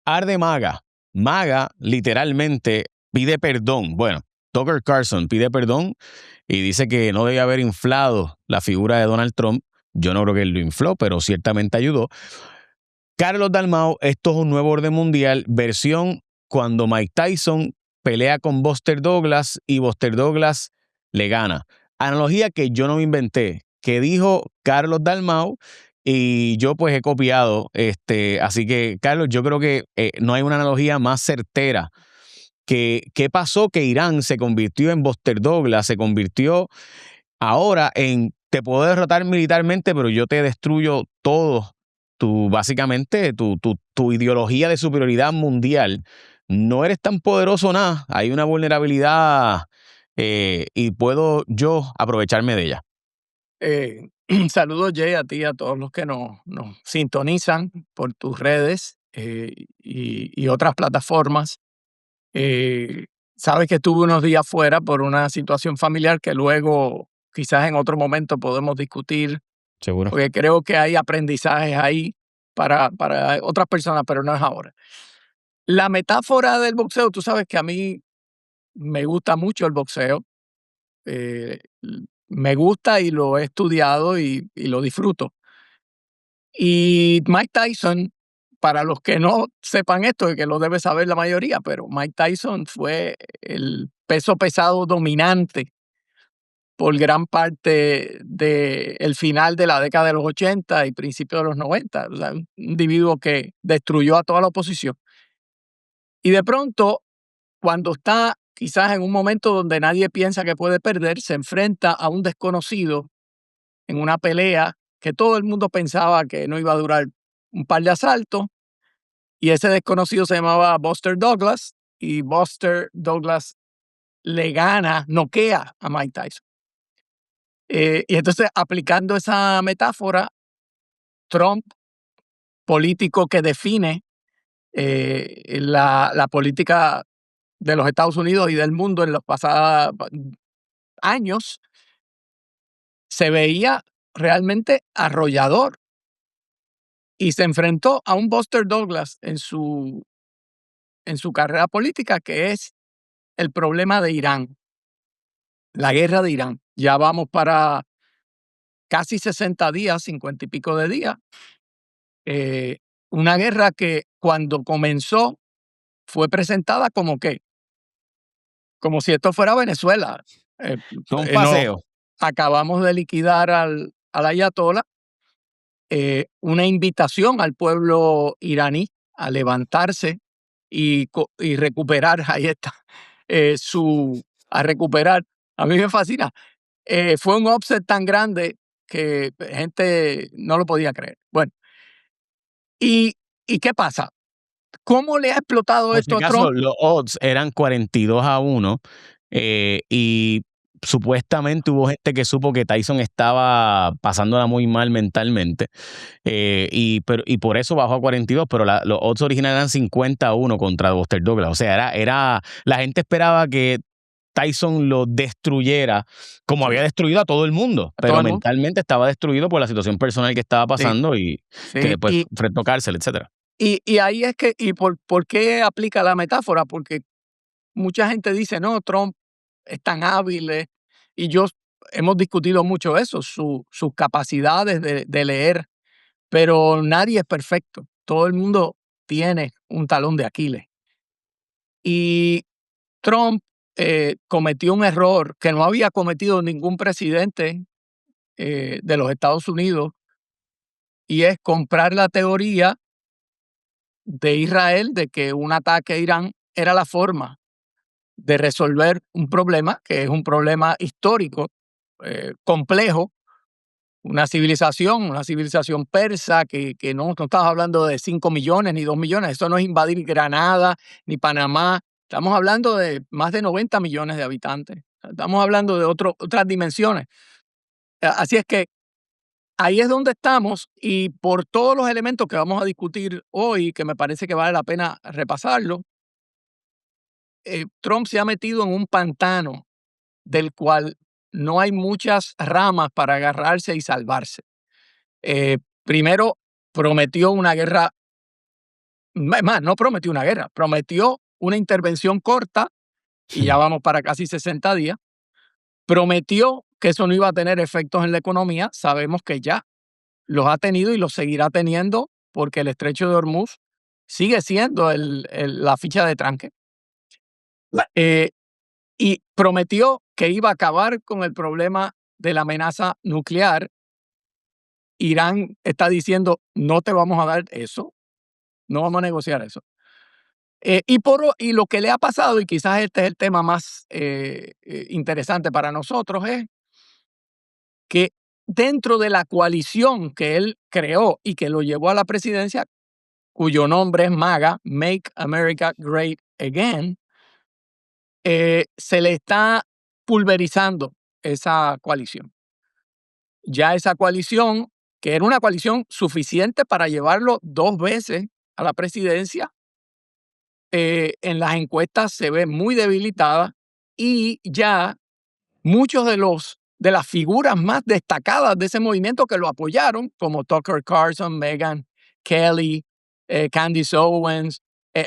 arde MAGA. MAGA literalmente pide perdón. Bueno, Tucker Carlson pide perdón y dice que no debe haber inflado la figura de Donald Trump. Yo no creo que él lo infló, pero ciertamente ayudó. Carlos Dalmau, esto es un nuevo orden mundial, versión cuando Mike Tyson pelea con Buster Douglas y Buster Douglas le gana. Analogía que yo no me inventé, que dijo Carlos Dalmau y yo pues he copiado. Así que, Carlos, yo creo que no hay una analogía más certera. ¿Qué pasó? Que Irán se convirtió en Buster Douglas, se convirtió ahora en te puedo derrotar militarmente, pero yo te destruyo todo. Básicamente, tu ideología de superioridad mundial. No eres tan poderoso nada. Hay una vulnerabilidad y puedo yo aprovecharme de ella. Saludos, Jay, a ti y a todos los que nos sintonizan por tus redes y otras plataformas. Sabes que estuve unos días fuera por una situación familiar que luego quizás en otro momento podemos discutir, Seguro. porque creo que hay aprendizajes ahí para otras personas, pero no es ahora. La metáfora del boxeo, tú sabes que a mí me gusta mucho el boxeo. Me gusta y lo he estudiado y lo disfruto. Y Mike Tyson, para los que no sepan esto, que lo debe saber la mayoría, pero Mike Tyson fue el peso pesado dominante por gran parte del final de la década de los 80 y principios de los 90. O sea, un individuo que destruyó a toda la oposición. Y de pronto, cuando está quizás en un momento donde nadie piensa que puede perder, se enfrenta a un desconocido en una pelea que todo el mundo pensaba que no iba a durar un par de asaltos, y ese desconocido se llamaba Buster Douglas, y Buster Douglas le gana, noquea a Mike Tyson. Y entonces, aplicando esa metáfora, Trump, político que define la política de los Estados Unidos y del mundo en los pasados años, se veía realmente arrollador y se enfrentó a un Buster Douglas en su carrera política, que es el problema de Irán, la guerra de Irán. Ya vamos para casi 60 días, 50 y pico de días. Una guerra que cuando comenzó fue presentada como que, como si esto fuera Venezuela. Un paseo. Acabamos de liquidar al ayatolá. Una invitación al pueblo iraní a levantarse y recuperar, ahí está, a recuperar. A mí me fascina. Fue un upset tan grande que gente no lo podía creer. Bueno, ¿y qué pasa? ¿Cómo le ha explotado Por si esto a acaso, Trump? los odds eran 42-1 y supuestamente hubo gente que supo que Tyson estaba pasándola muy mal mentalmente y por eso bajó a 42, pero los odds originales eran 50-1 contra Buster Douglas. O sea, la gente esperaba que Tyson lo destruyera como había destruido a todo el mundo, pero mentalmente estaba destruido por la situación personal que estaba pasando y que después enfrentó cárcel, etcétera. Y ahí es que, ¿por qué aplica la metáfora? Porque mucha gente dice, no, Trump es tan hábil, y hemos discutido mucho eso, sus capacidades de leer, pero nadie es perfecto. Todo el mundo tiene un talón de Aquiles. Y Trump cometió un error que no había cometido ningún presidente de los Estados Unidos, y es comprar la teoría de Israel de que un ataque a Irán era la forma de resolver un problema, que es un problema histórico, complejo, una civilización persa que no estamos hablando de 5 millones ni 2 millones, eso no es invadir Granada ni Panamá, estamos hablando de más de 90 millones de habitantes, estamos hablando de otras dimensiones. Así es que ahí es donde estamos, y por todos los elementos que vamos a discutir hoy, que me parece que vale la pena repasarlo, Trump se ha metido en un pantano del cual no hay muchas ramas para agarrarse y salvarse. Primero, prometió una guerra más, no prometió una guerra, prometió una intervención corta, y ya vamos para casi 60 días, prometió que eso no iba a tener efectos en la economía, sabemos que ya los ha tenido y los seguirá teniendo porque el estrecho de Hormuz sigue siendo la ficha de tranque. Y prometió que iba a acabar con el problema de la amenaza nuclear. Irán está diciendo, no te vamos a dar eso, no vamos a negociar eso. Y lo que le ha pasado, y quizás este es el tema más interesante para nosotros, es que dentro de la coalición que él creó y que lo llevó a la presidencia, cuyo nombre es MAGA, Make America Great Again, se le está pulverizando esa coalición. Ya esa coalición, que era una coalición suficiente para llevarlo 2 veces a la presidencia, en las encuestas se ve muy debilitada y ya muchos de las figuras más destacadas de ese movimiento que lo apoyaron, como Tucker Carlson, Megyn Kelly, Candace Owens,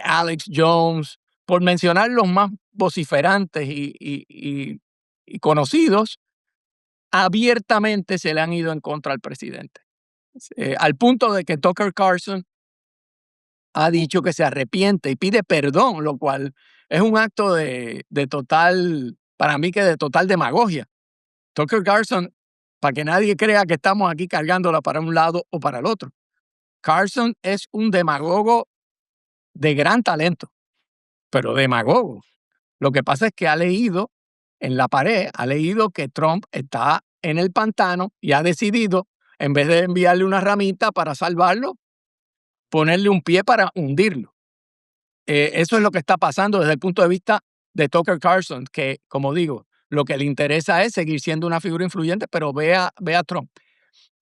Alex Jones, por mencionar los más vociferantes y conocidos, abiertamente se le han ido en contra al presidente. Al punto de que Tucker Carlson ha dicho que se arrepiente y pide perdón, lo cual es un acto de total, para mí que de total demagogia. Tucker Carlson, para que nadie crea que estamos aquí cargándola para un lado o para el otro. Carlson es un demagogo de gran talento, pero demagogo. Lo que pasa es que ha leído en la pared, ha leído que Trump está en el pantano y ha decidido, en vez de enviarle una ramita para salvarlo, ponerle un pie para hundirlo. Eso es lo que está pasando desde el punto de vista de Tucker Carlson, que, como digo, lo que le interesa es seguir siendo una figura influyente, pero ve a Trump.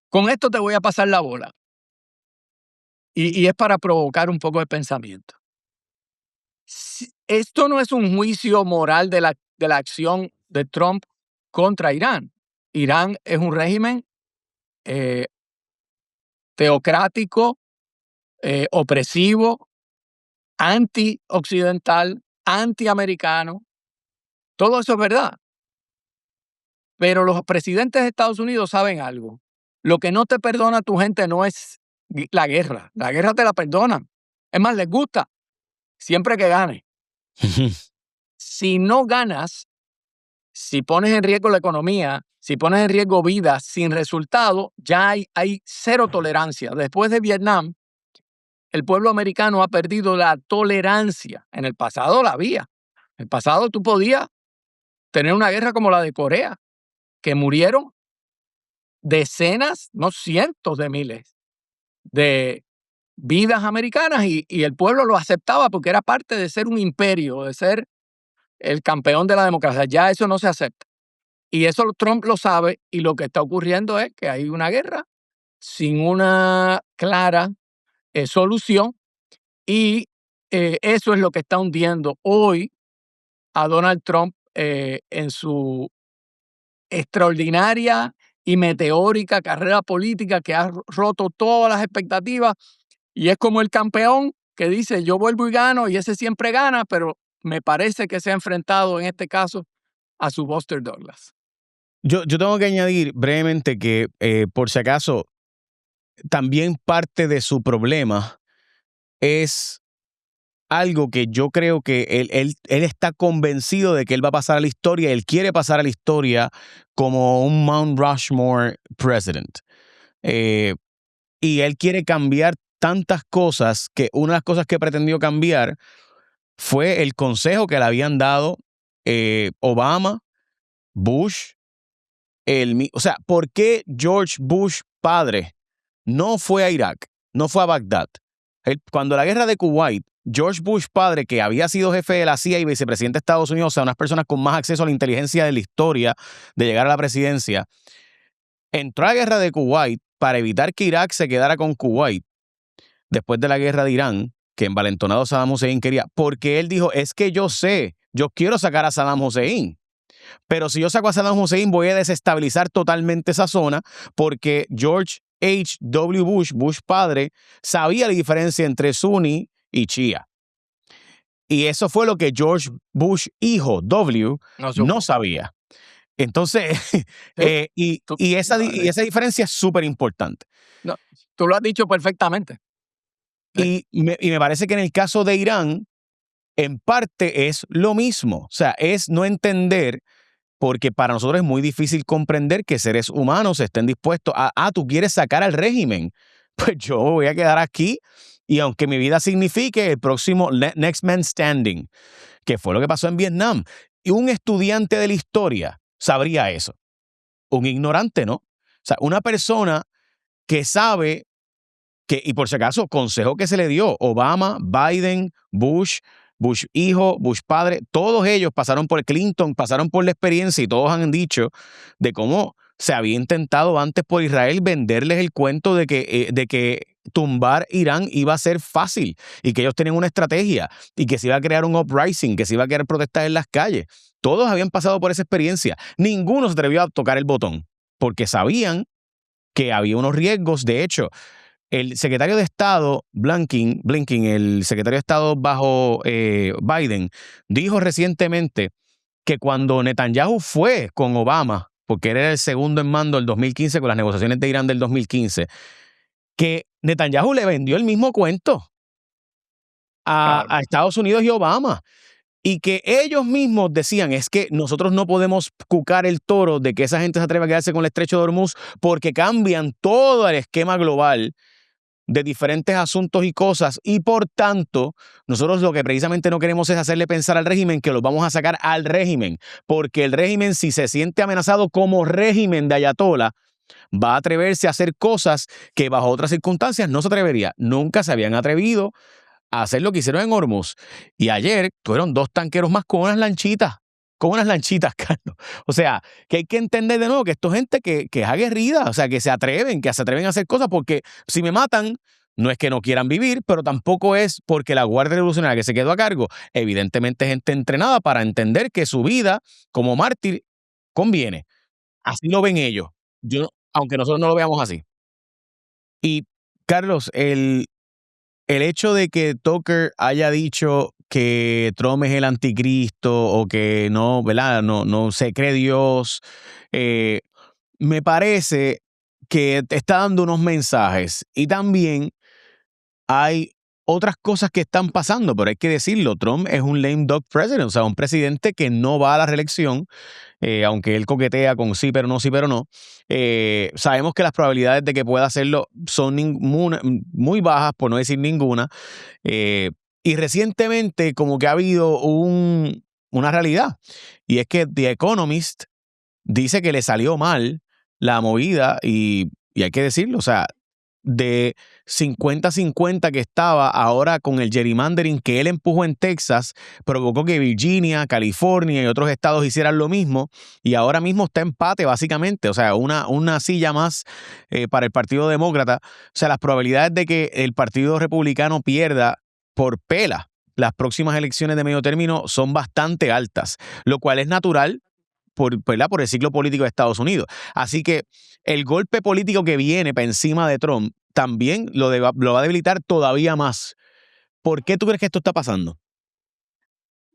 Con esto te voy a pasar la bola. Y es para provocar un poco de pensamiento. Esto no es un juicio moral de la acción de Trump contra Irán. Irán es un régimen teocrático, opresivo, anti-occidental, anti-americano. Todo eso es verdad. Pero los presidentes de Estados Unidos saben algo. Lo que no te perdona tu gente no es la guerra. La guerra te la perdonan. Es más, les gusta. Siempre que gane. Si no ganas, si pones en riesgo la economía, si pones en riesgo vidas sin resultado, ya hay cero tolerancia. Después de Vietnam, el pueblo americano ha perdido la tolerancia. En el pasado la había. En el pasado tú podías tener una guerra como la de Corea, que murieron decenas, no cientos de miles de vidas americanas y el pueblo lo aceptaba porque era parte de ser un imperio, de ser el campeón de la democracia. Ya eso no se acepta. Y eso Trump lo sabe y lo que está ocurriendo es que hay una guerra sin una clara solución y eso es lo que está hundiendo hoy a Donald Trump en su extraordinaria y meteórica carrera política que ha roto todas las expectativas y es como el campeón que dice yo vuelvo y gano y ese siempre gana, pero me parece que se ha enfrentado en este caso a su Buster Douglas. Yo tengo que añadir brevemente que, por si acaso, también parte de su problema es algo que yo creo que él está convencido de que él va a pasar a la historia, él quiere pasar a la historia como un Mount Rushmore president. Y él quiere cambiar tantas cosas que una de las cosas que pretendió cambiar fue el consejo que le habían dado Obama, Bush, o sea, ¿por qué George Bush padre no fue a Irak, no fue a Bagdad? Cuando la guerra de Kuwait, George Bush padre, que había sido jefe de la CIA y vicepresidente de Estados Unidos, o sea, unas personas con más acceso a la inteligencia de la historia de llegar a la presidencia, entró a la guerra de Kuwait para evitar que Irak se quedara con Kuwait después de la guerra de Irán, que envalentonado Saddam Hussein quería, porque él dijo, es que yo quiero sacar a Saddam Hussein. Pero si yo saco a Saddam Hussein, voy a desestabilizar totalmente esa zona porque George H.W. Bush, Bush padre, sabía la diferencia entre Sunni y chía. Y eso fue lo que George Bush, hijo, W, no sabía. Entonces, Sí, y esa diferencia es súper importante. No, tú lo has dicho perfectamente. Y me parece que en el caso de Irán, en parte es lo mismo. O sea, es no entender, porque para nosotros es muy difícil comprender que seres humanos estén dispuestos a tú quieres sacar al régimen. Pues yo voy a quedar aquí y aunque mi vida signifique el próximo next man standing, que fue lo que pasó en Vietnam, y un estudiante de la historia sabría eso. Un ignorante, ¿no? O sea, una persona que sabe que, y por si acaso, consejo que se le dio, Obama, Biden, Bush hijo, Bush padre, todos ellos pasaron por Clinton, pasaron por la experiencia y todos han dicho de cómo se había intentado antes por Israel venderles el cuento de que tumbar Irán iba a ser fácil y que ellos tenían una estrategia y que se iba a crear un uprising, que se iba a crear protestas en las calles. Todos habían pasado por esa experiencia. Ninguno se atrevió a tocar el botón porque sabían que había unos riesgos. De hecho, el secretario de Estado, Blinken, el secretario de Estado bajo Biden, dijo recientemente que cuando Netanyahu fue con Obama, porque él era el segundo en mando del 2015 con las negociaciones de Irán del 2015, que Netanyahu le vendió el mismo cuento a Estados Unidos y Obama. Y que ellos mismos decían, es que nosotros no podemos cucar el toro de que esa gente se atreva a quedarse con el estrecho de Hormuz porque cambian todo el esquema global de diferentes asuntos y cosas, y por tanto, nosotros lo que precisamente no queremos es hacerle pensar al régimen que los vamos a sacar al régimen, porque el régimen, si se siente amenazado como régimen de ayatollah, va a atreverse a hacer cosas que bajo otras circunstancias no se atrevería. Nunca se habían atrevido a hacer lo que hicieron en Hormuz. Y ayer tuvieron 2 tanqueros más con unas lanchitas, Carlos. O sea, que hay que entender de nuevo que esto es gente que es aguerrida, o sea, que se atreven a hacer cosas, porque si me matan, no es que no quieran vivir, pero tampoco es porque la Guardia Revolucionaria que se quedó a cargo, evidentemente es gente entrenada para entender que su vida como mártir conviene. Así lo ven ellos. Aunque nosotros no lo veamos así. Y, Carlos, el hecho de que Tucker haya dicho que Trump es el anticristo o que no, ¿verdad? No se cree Dios, me parece que te está dando unos mensajes. Y también hay otras cosas que están pasando, pero hay que decirlo, Trump es un lame duck president, o sea, un presidente que no va a la reelección, aunque él coquetea con sí, pero no, sí, pero no. Sabemos que las probabilidades de que pueda hacerlo son muy bajas, por no decir ninguna. Y recientemente como que ha habido una realidad, y es que The Economist dice que le salió mal la movida y hay que decirlo, o sea, de 50-50 que estaba ahora con el gerrymandering que él empujó en Texas, provocó que Virginia, California y otros estados hicieran lo mismo, y ahora mismo está empate básicamente, o sea, una silla más para el Partido Demócrata. O sea, las probabilidades de que el Partido Republicano pierda por pela las próximas elecciones de medio término son bastante altas, lo cual es natural ¿verdad? Por el ciclo político de Estados Unidos. Así que el golpe político que viene para encima de Trump también lo va a debilitar todavía más. ¿Por qué tú crees que esto está pasando?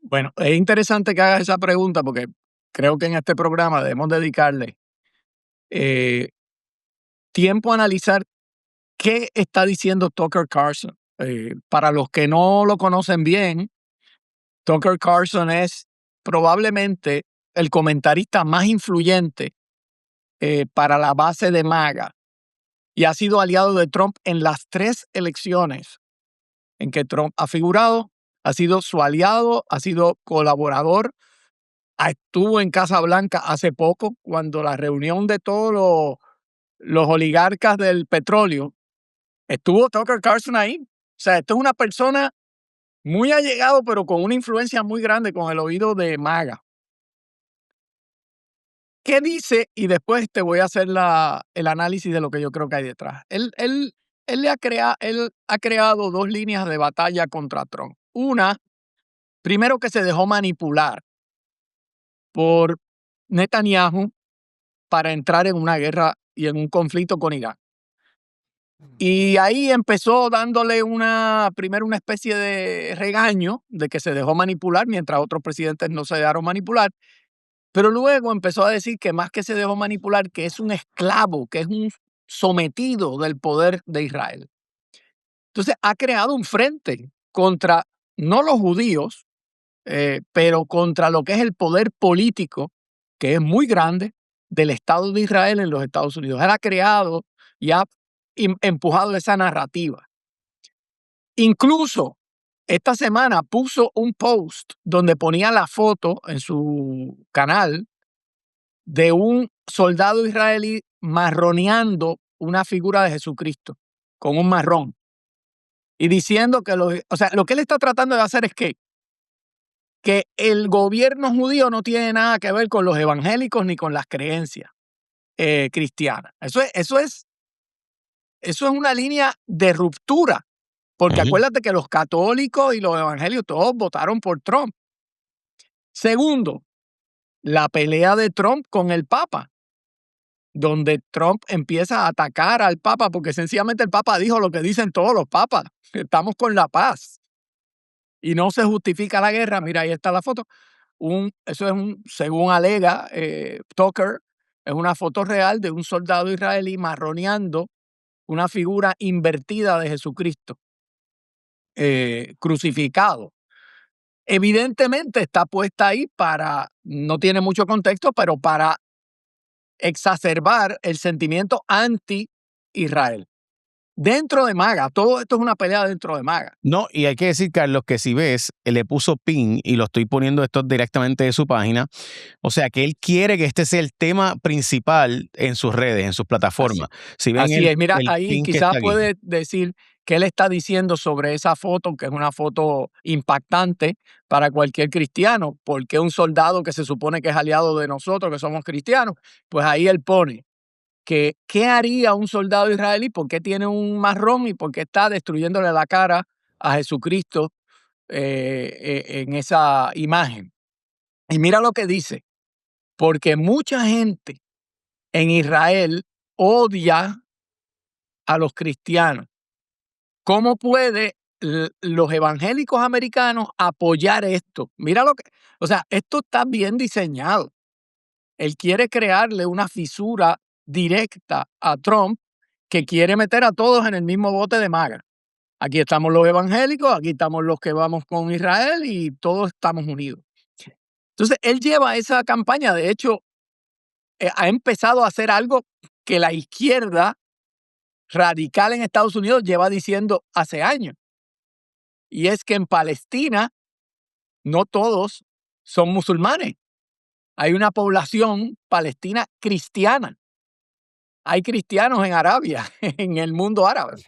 Bueno, es interesante que hagas esa pregunta porque creo que en este programa debemos dedicarle eh, tiempo a analizar qué está diciendo Tucker Carlson. Para los que no lo conocen bien, Tucker Carlson es probablemente el comentarista más influyente para la base de MAGA y ha sido aliado de Trump en las 3 elecciones en que Trump ha figurado, ha sido su aliado, ha sido colaborador, estuvo en Casa Blanca hace poco cuando la reunión de todos los oligarcas del petróleo, estuvo Tucker Carlson ahí. O sea, esto es una persona muy allegado, pero con una influencia muy grande con el oído de MAGA. ¿Qué dice? Y después te voy a hacer el análisis de lo que yo creo que hay detrás. Él ha creado 2 líneas de batalla contra Trump. Una, primero, que se dejó manipular por Netanyahu para entrar en una guerra y en un conflicto con Irán. Y ahí empezó dándole primero una especie de regaño de que se dejó manipular mientras otros presidentes no se dejaron manipular, pero luego empezó a decir que más que se dejó manipular, que es un esclavo, que es un sometido del poder de Israel. Entonces ha creado un frente contra no los judíos, pero contra lo que es el poder político, que es muy grande, del Estado de Israel en los Estados Unidos. Él ha creado y ha empujado esa narrativa. Incluso esta semana puso un post donde ponía la foto en su canal de un soldado israelí marroneando una figura de Jesucristo con un marrón y diciendo que o sea, lo que él está tratando de hacer es que el gobierno judío no tiene nada que ver con los evangélicos ni con las creencias cristianas. Eso es una línea de ruptura, porque Ujú. acuérdate que los católicos y los evangélicos todos votaron por Trump. Segundo, la pelea de Trump con el Papa, donde Trump empieza a atacar al Papa, porque sencillamente el Papa dijo lo que dicen todos los papas: estamos con la paz y no se justifica la guerra. Mira, ahí está la foto. Eso es según alega Tucker, es una foto real de un soldado israelí marroneando una figura invertida de Jesucristo, crucificado. Evidentemente está puesta ahí no tiene mucho contexto, pero para exacerbar el sentimiento anti-Israel. Dentro de MAGA, todo esto es una pelea dentro de MAGA. No, y hay que decir, Carlos, que si ves, él le puso pin y lo estoy poniendo esto directamente de su página. O sea, que él quiere que este sea el tema principal en sus redes, en sus plataformas. Si ven Así es, mira, el ahí pin que quizás está aquí. puede decir qué él está diciendo sobre esa foto, que es una foto impactante para cualquier cristiano, porque un soldado que se supone que es aliado de nosotros, que somos cristianos, pues ahí él pone que qué haría un soldado israelí, por qué tiene un marrón y por qué está destruyéndole la cara a Jesucristo en esa imagen. Y mira lo que dice: porque mucha gente en Israel odia a los cristianos. ¿Cómo puede los evangélicos americanos apoyar esto? Mira o sea, esto está bien diseñado. Él quiere crearle una fisura directa a Trump, que quiere meter a todos en el mismo bote de MAGA. Aquí estamos los evangélicos, aquí estamos los que vamos con Israel y todos estamos unidos. Entonces, él lleva esa campaña. De hecho, ha empezado a hacer algo que la izquierda radical en Estados Unidos lleva diciendo hace años. Y es que en Palestina no todos son musulmanes. Hay una población palestina cristiana. Hay cristianos en Arabia, en el mundo árabe.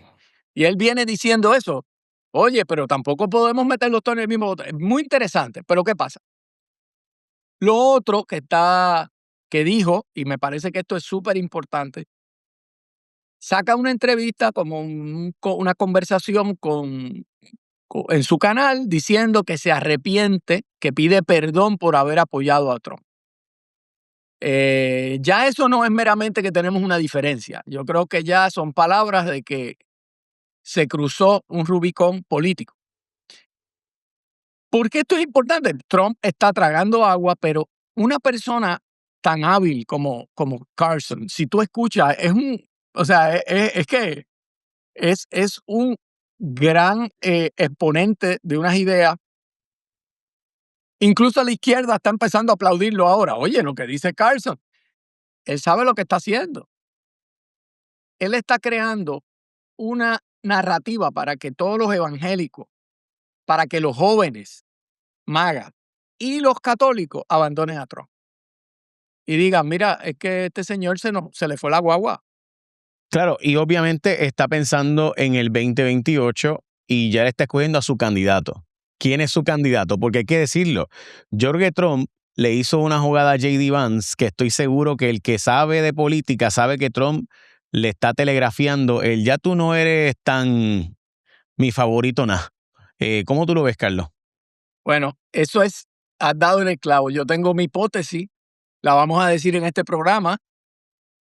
Y él viene diciendo eso. Oye, pero tampoco podemos meterlos todos en el mismo bote. Es muy interesante. Pero ¿qué pasa? Lo otro que dijo, y me parece que esto es súper importante, saca una entrevista, como una conversación en su canal, diciendo que se arrepiente, que pide perdón por haber apoyado a Trump. Ya eso no es meramente que tenemos una diferencia. Yo creo que ya son palabras de que se cruzó un Rubicón político. ¿Por qué esto es importante? Trump está tragando agua, pero una persona tan hábil como Carson, si tú escuchas, o sea, es que es un gran exponente de unas ideas. Incluso la izquierda está empezando a aplaudirlo ahora. Oye, lo que dice Carson, él sabe lo que está haciendo. Él está creando una narrativa para que todos los evangélicos, para que los jóvenes MAGA y los católicos abandonen a Trump y digan: mira, es que este señor se le fue la guagua. Claro, y obviamente está pensando en el 2028 y ya le está escogiendo a su candidato. ¿Quién es su candidato? Porque hay que decirlo, Jorge Trump le hizo una jugada a J.D. Vance que estoy seguro que el que sabe de política sabe que Trump le está telegrafiando el ya tú no eres tan mi favorito nada. ¿Cómo tú lo ves, Carlos? Bueno, has dado en el clavo. Yo tengo mi hipótesis, la vamos a decir en este programa,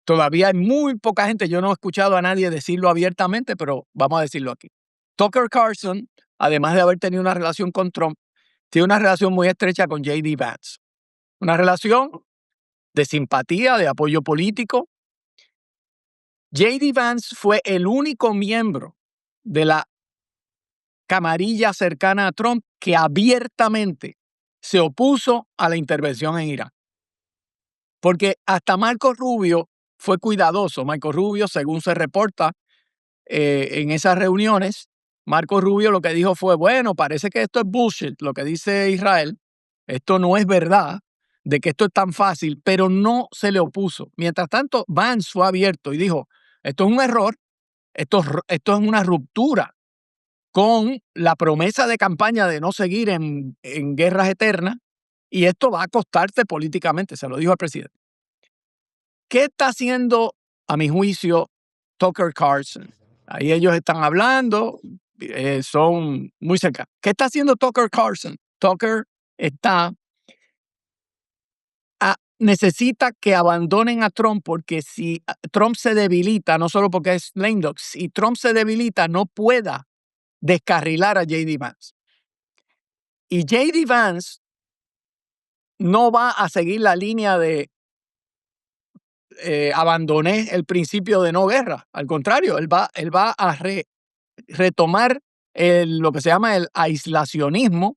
todavía hay muy poca gente, yo no he escuchado a nadie decirlo abiertamente, pero vamos a decirlo aquí. Tucker Carlson, además de haber tenido una relación con Trump, tiene una relación muy estrecha con J.D. Vance. Una relación de simpatía, de apoyo político. J.D. Vance fue el único miembro de la camarilla cercana a Trump que abiertamente se opuso a la intervención en Irán. Porque hasta Marco Rubio fue cuidadoso. Marco Rubio, según se reporta en esas reuniones, Marco Rubio lo que dijo fue, bueno, parece que esto es bullshit, lo que dice Israel, esto no es verdad, de que esto es tan fácil, pero no se le opuso. Mientras tanto, Vance fue abierto y dijo, esto es un error, esto es una ruptura con la promesa de campaña de no seguir en guerras eternas, y esto va a costarte políticamente, se lo dijo al presidente. ¿Qué está haciendo, a mi juicio, Tucker Carlson? Ahí ellos están hablando, son muy cercanos. ¿Qué está haciendo Tucker Carlson? Tucker necesita que abandonen a Trump, porque si Trump se debilita, no solo porque es lame duck, si Trump se debilita, no pueda descarrilar a J.D. Vance. Y J.D. Vance no va a seguir la línea de abandoné el principio de no guerra. Al contrario, él va a retomar lo que se llama el aislacionismo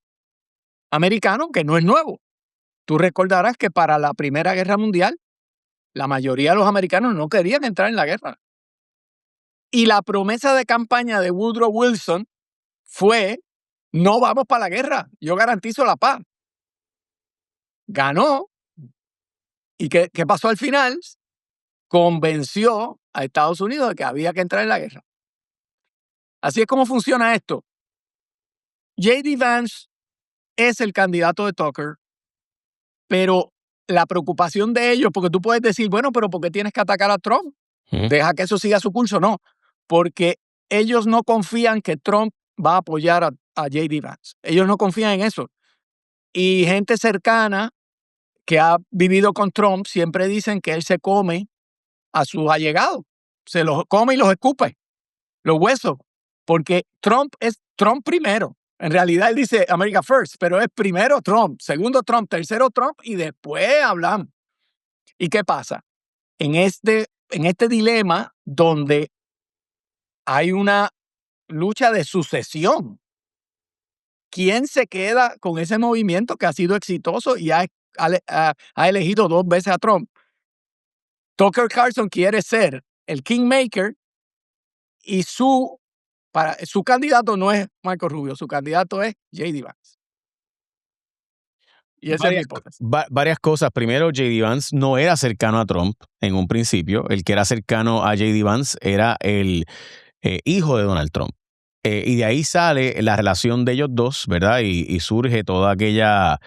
americano, que no es nuevo. Tú recordarás que para la Primera Guerra Mundial, la mayoría de los americanos no querían entrar en la guerra. Y la promesa de campaña de Woodrow Wilson fue, no vamos para la guerra, yo garantizo la paz. Ganó. ¿Y qué pasó al final? Convenció a Estados Unidos de que había que entrar en la guerra. Así es como funciona esto. J.D. Vance es el candidato de Tucker, pero la preocupación de ellos, porque tú puedes decir, bueno, pero ¿por qué tienes que atacar a Trump? Deja que eso siga su curso. No, porque ellos no confían que Trump va a apoyar a J.D. Vance. Ellos no confían en eso. Y gente cercana que ha vivido con Trump siempre dicen que él se come a sus allegados. Se los come y los escupe, los huesos, porque Trump es Trump primero. En realidad él dice America First, pero es primero Trump, segundo Trump, tercero Trump y después hablamos. ¿Y qué pasa? En este dilema donde hay una lucha de sucesión, ¿quién se queda con ese movimiento que ha sido exitoso y ha elegido 2 veces a Trump? Tucker Carlson quiere ser el kingmaker y su candidato no es Marco Rubio, su candidato es J.D. Vance. Y esa es mi hipótesis. Varias cosas. Primero, J.D. Vance no era cercano a Trump en un principio. El que era cercano a J.D. Vance era el hijo de Donald Trump. Y de ahí sale la relación de ellos dos, ¿verdad? Y surge toda aquella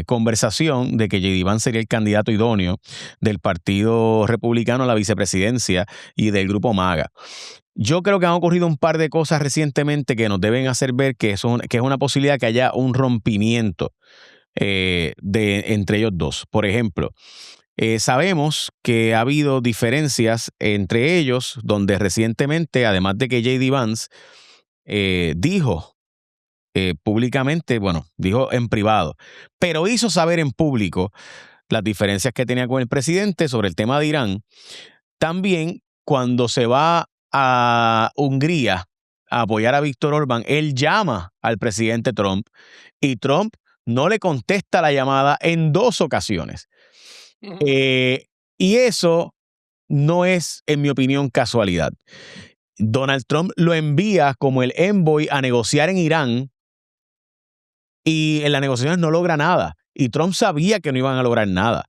conversación de que J.D. Vance sería el candidato idóneo del Partido Republicano a la vicepresidencia y del grupo MAGA. Yo creo que han ocurrido un par de cosas recientemente que nos deben hacer ver que es una posibilidad que haya un rompimiento entre ellos dos. Por ejemplo, sabemos que ha habido diferencias entre ellos, donde recientemente, además de que J.D. Vance dijo públicamente, dijo en privado, pero hizo saber en público las diferencias que tenía con el presidente sobre el tema de Irán. También cuando se va a Hungría a apoyar a Víctor Orbán, él llama al presidente Trump y Trump no le contesta la llamada en 2 ocasiones. Y eso no es, en mi opinión, casualidad. Donald Trump lo envía como el envoy a negociar en Irán y en las negociaciones no logra nada. Y Trump sabía que no iban a lograr nada.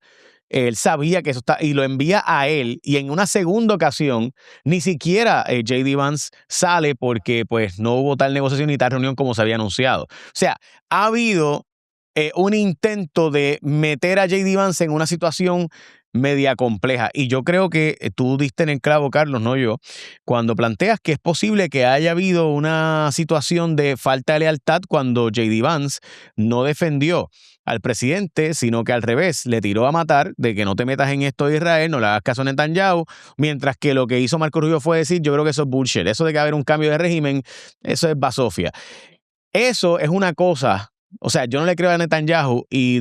Él sabía que eso está, y lo envía a él, y en una segunda ocasión ni siquiera J.D. Vance sale porque pues no hubo tal negociación ni tal reunión como se había anunciado. O sea, ha habido un intento de meter a J.D. Vance en una situación media compleja. Y yo creo que tú diste en el clavo, Carlos, no yo, cuando planteas que es posible que haya habido una situación de falta de lealtad cuando J.D. Vance no defendió al presidente, sino que al revés, le tiró a matar de que no te metas en esto de Israel, no le hagas caso a Netanyahu, mientras que lo que hizo Marco Rubio fue decir, yo creo que eso es bullshit, eso de que va a haber un cambio de régimen, eso es basofia. Eso es una cosa, o sea, yo no le creo a Netanyahu y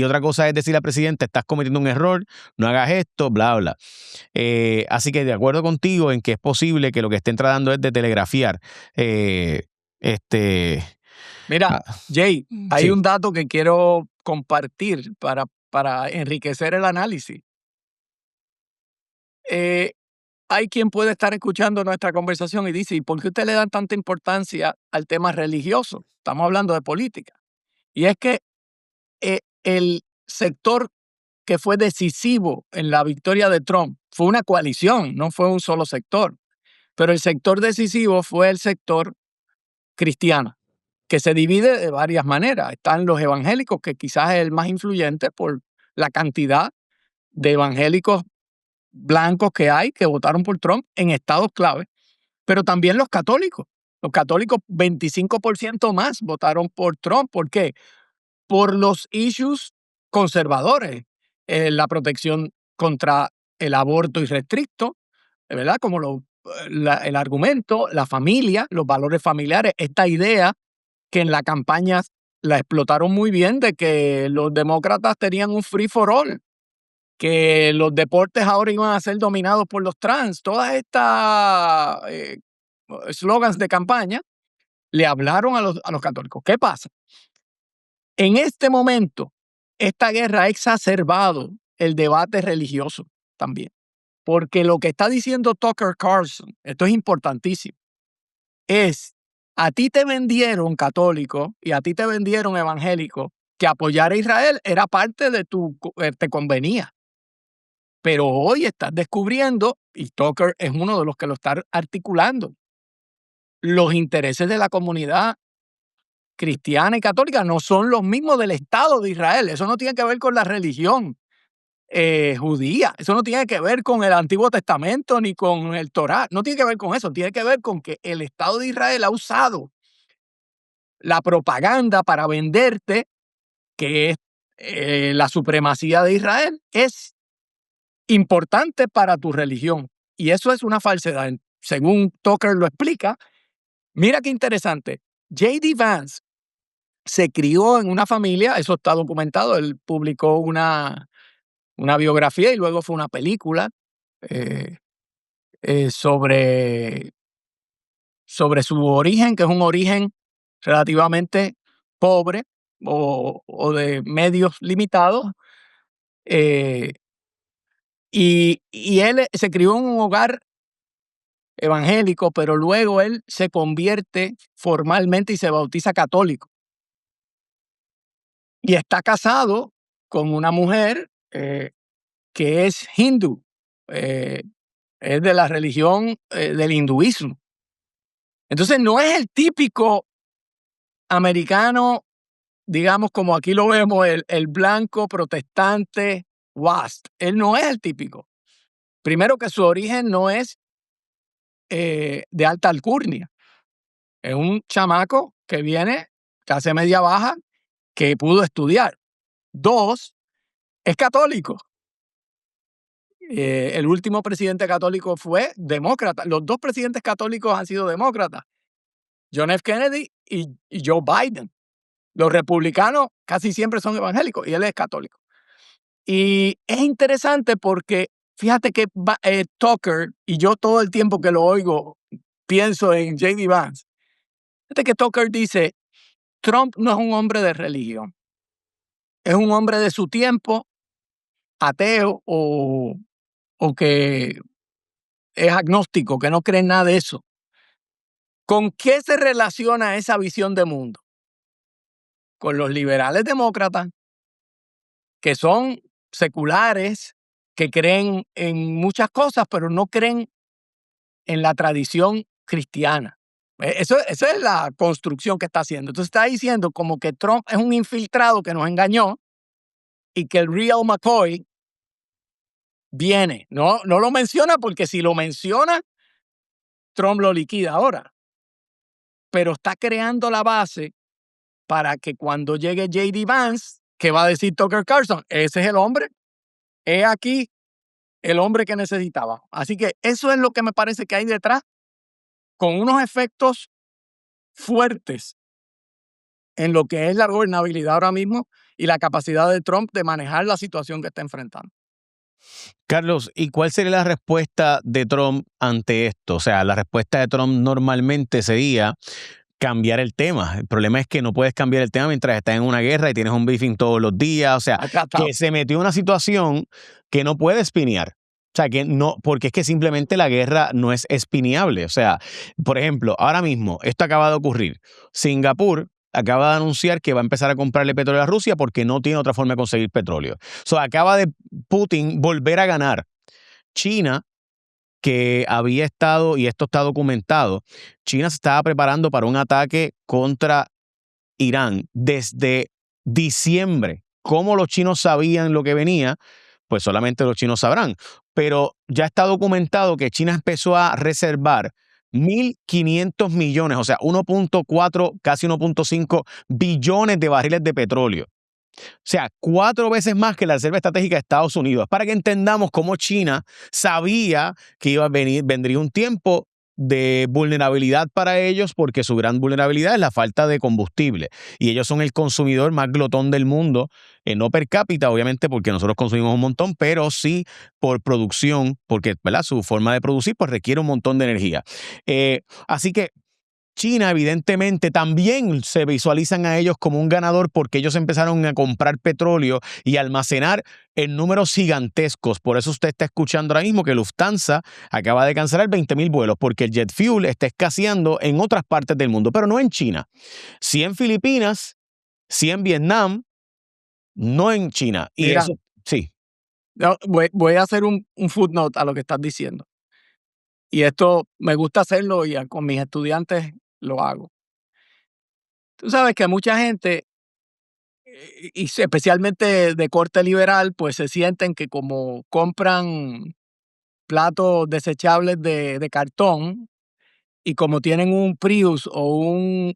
otra cosa es decirle al presidente, estás cometiendo un error, no hagas esto, bla, bla. Así que de acuerdo contigo en que es posible que lo que estén tratando es de telegrafiar. Mira, Jay, hay Sí. un dato que quiero compartir para enriquecer el análisis. Hay quien puede estar escuchando nuestra conversación y dice, ¿y por qué usted le dan tanta importancia al tema religioso? Estamos hablando de política. Y es que el sector que fue decisivo en la victoria de Trump fue una coalición, no fue un solo sector. Pero el sector decisivo fue el sector cristiano, que se divide de varias maneras. Están los evangélicos, que quizás es el más influyente por la cantidad de evangélicos blancos que hay que votaron por Trump en estados clave, pero también los católicos. Los católicos, 25% más votaron por Trump. ¿Por qué? Por los issues conservadores, la protección contra el aborto irrestricto, ¿verdad? Como el argumento, la familia, los valores familiares, esta idea que en la campaña la explotaron muy bien de que los demócratas tenían un free for all, que los deportes ahora iban a ser dominados por los trans. Todas estas slogans de campaña le hablaron a los católicos. ¿Qué pasa? En este momento, esta guerra ha exacerbado el debate religioso también, porque lo que está diciendo Tucker Carlson, esto es importantísimo, es a ti te vendieron católico y a ti te vendieron evangélico que apoyar a Israel era parte de te convenía. Pero hoy estás descubriendo, y Tucker es uno de los que lo está articulando, los intereses de la comunidad cristiana y católica no son los mismos del Estado de Israel. Eso no tiene que ver con la religión judía. Eso no tiene que ver con el Antiguo Testamento ni con el Torá. No tiene que ver con eso. Tiene que ver con que el Estado de Israel ha usado la propaganda para venderte que es, la supremacía de Israel es importante para tu religión. Y eso es una falsedad. Según Tucker lo explica, mira qué interesante. J.D. Vance se crió en una familia, eso está documentado, él publicó una biografía y luego fue una película sobre su origen, que es un origen relativamente pobre o de medios limitados. Y él se crió en un hogar evangélico, pero luego él se convierte formalmente y se bautiza católico. Y está casado con una mujer que es hindú, es de la religión del hinduismo. Entonces no es el típico americano, digamos como aquí lo vemos, el blanco protestante WASP. Él no es el típico. Primero que su origen no es de alta alcurnia. Es un chamaco que viene, clase media baja, que pudo estudiar. 2, es católico. El último presidente católico fue demócrata. Los 2 presidentes católicos han sido demócratas, John F. Kennedy y Joe Biden. Los republicanos casi siempre son evangélicos y él es católico. Y es interesante porque fíjate que Tucker, y yo todo el tiempo que lo oigo pienso en J.D. Vance. Fíjate que Tucker dice, Trump no es un hombre de religión, es un hombre de su tiempo, ateo o que es agnóstico, que no cree en nada de eso. ¿Con qué se relaciona esa visión de mundo? Con los liberales demócratas, que son seculares, que creen en muchas cosas, pero no creen en la tradición cristiana. Esa es la construcción que está haciendo. Entonces está diciendo como que Trump es un infiltrado que nos engañó y que el real McCoy viene. No lo menciona porque si lo menciona, Trump lo liquida ahora. Pero está creando la base para que cuando llegue J.D. Vance, que va a decir Tucker Carlson, ese es el hombre, he aquí el hombre que necesitaba. Así que eso es lo que me parece que hay detrás, con unos efectos fuertes en lo que es la gobernabilidad ahora mismo y la capacidad de Trump de manejar la situación que está enfrentando. Carlos, ¿y cuál sería la respuesta de Trump ante esto? O sea, la respuesta de Trump normalmente sería cambiar el tema. El problema es que no puedes cambiar el tema mientras estás en una guerra y tienes un briefing todos los días. O sea, Acá está. que se metió en una situación que no puede espinear. O sea, que no, porque es que simplemente la guerra no es espineable. O sea, por ejemplo, ahora mismo, esto acaba de ocurrir. Singapur acaba de anunciar que va a empezar a comprarle petróleo a Rusia porque no tiene otra forma de conseguir petróleo. O sea, acaba de Putin volver a ganar. China, que había estado, y esto está documentado, China se estaba preparando para un ataque contra Irán desde diciembre. ¿Cómo los chinos sabían lo que venía? Pues solamente los chinos sabrán. Pero ya está documentado que China empezó a reservar 1.500 millones, o sea, 1.4, casi 1.5 billones de barriles de petróleo. O sea, 4 veces más que la reserva estratégica de Estados Unidos. Para que entendamos cómo China sabía que vendría un tiempo de vulnerabilidad para ellos, porque su gran vulnerabilidad es la falta de combustible. Y ellos son el consumidor más glotón del mundo, no per cápita, obviamente, porque nosotros consumimos un montón, pero sí por producción, porque, ¿verdad?, su forma de producir pues requiere un montón de energía. Así que China, evidentemente, también se visualizan a ellos como un ganador porque ellos empezaron a comprar petróleo y almacenar en números gigantescos. Por eso usted está escuchando ahora mismo que Lufthansa acaba de cancelar 20,000 vuelos porque el jet fuel está escaseando en otras partes del mundo, pero no en China. Sí en Filipinas, sí en Vietnam, no en China. Y Mira, eso, sí. voy a hacer un footnote a lo que estás diciendo. Y esto me gusta hacerlo y con mis estudiantes lo hago. Tú sabes que mucha gente, y especialmente de corte liberal, pues se sienten que como compran platos desechables de cartón y como tienen un Prius o un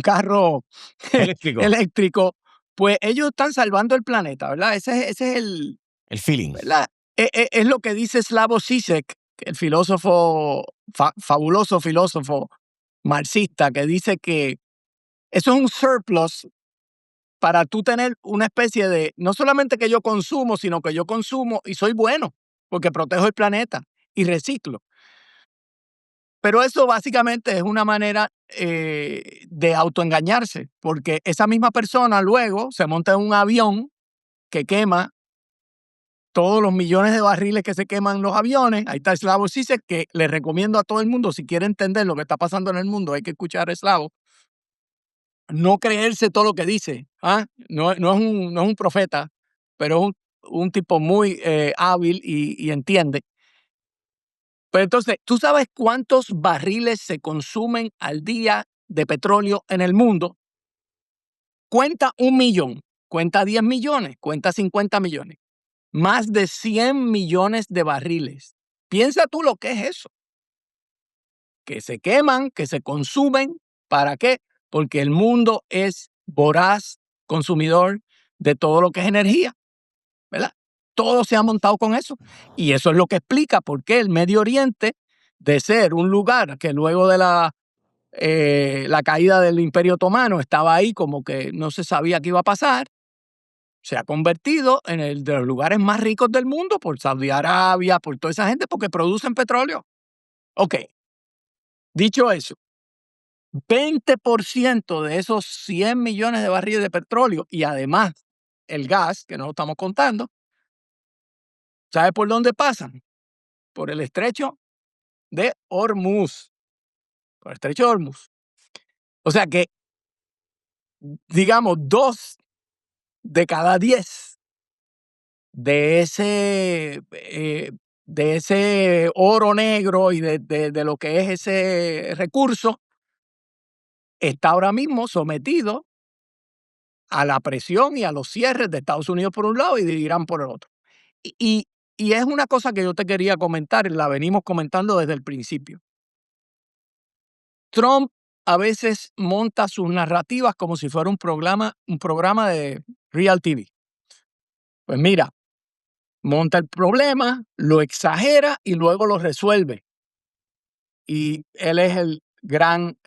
carro Eléctrico, eléctrico, pues ellos están salvando el planeta, ¿verdad? Ese es el feeling. ¿verdad? Es lo que dice Slavoj Žižek, el filósofo, fabuloso filósofo marxista, que dice que eso es un surplus para tú tener una especie de, no solamente que yo consumo, sino que yo consumo y soy bueno, porque protejo el planeta y reciclo. Pero eso básicamente es una manera de autoengañarse, porque esa misma persona luego se monta en un avión que quema todos los millones de barriles que se queman los aviones. Ahí está Slavoj Žižek, que le recomiendo a todo el mundo, si quiere entender lo que está pasando en el mundo, hay que escuchar a Slavoj. No creerse todo lo que dice. ¿Ah? No es un profeta, pero es un tipo muy hábil y entiende. Pero entonces, ¿tú sabes cuántos barriles se consumen al día de petróleo en el mundo? Cuenta 1 millón, cuenta 10 millones, cuenta 50 millones. Más de 100 millones de barriles. Piensa tú lo que es eso. Que se queman, que se consumen. ¿Para qué? Porque el mundo es voraz consumidor de todo lo que es energía, ¿verdad? Todo se ha montado con eso. Y eso es lo que explica por qué el Medio Oriente, de ser un lugar que luego de la caída del Imperio Otomano estaba ahí como que no se sabía qué iba a pasar, se ha convertido en el de los lugares más ricos del mundo por Saudi Arabia, por toda esa gente, porque producen petróleo. Ok, dicho eso, 20% de esos 100 millones de barriles de petróleo y además el gas, que no lo estamos contando, ¿sabe por dónde pasan? Por el estrecho de Hormuz. Por el estrecho de Hormuz. O sea que, digamos, 2 de cada 10 de ese oro negro y de lo que es ese recurso está ahora mismo sometido a la presión y a los cierres de Estados Unidos por un lado y de Irán por el otro. Y y es una cosa que yo te quería comentar, la venimos comentando desde el principio. Trump a veces monta sus narrativas como si fuera un programa de Real TV. Pues mira, monta el problema, lo exagera y luego lo resuelve. Y él es el gran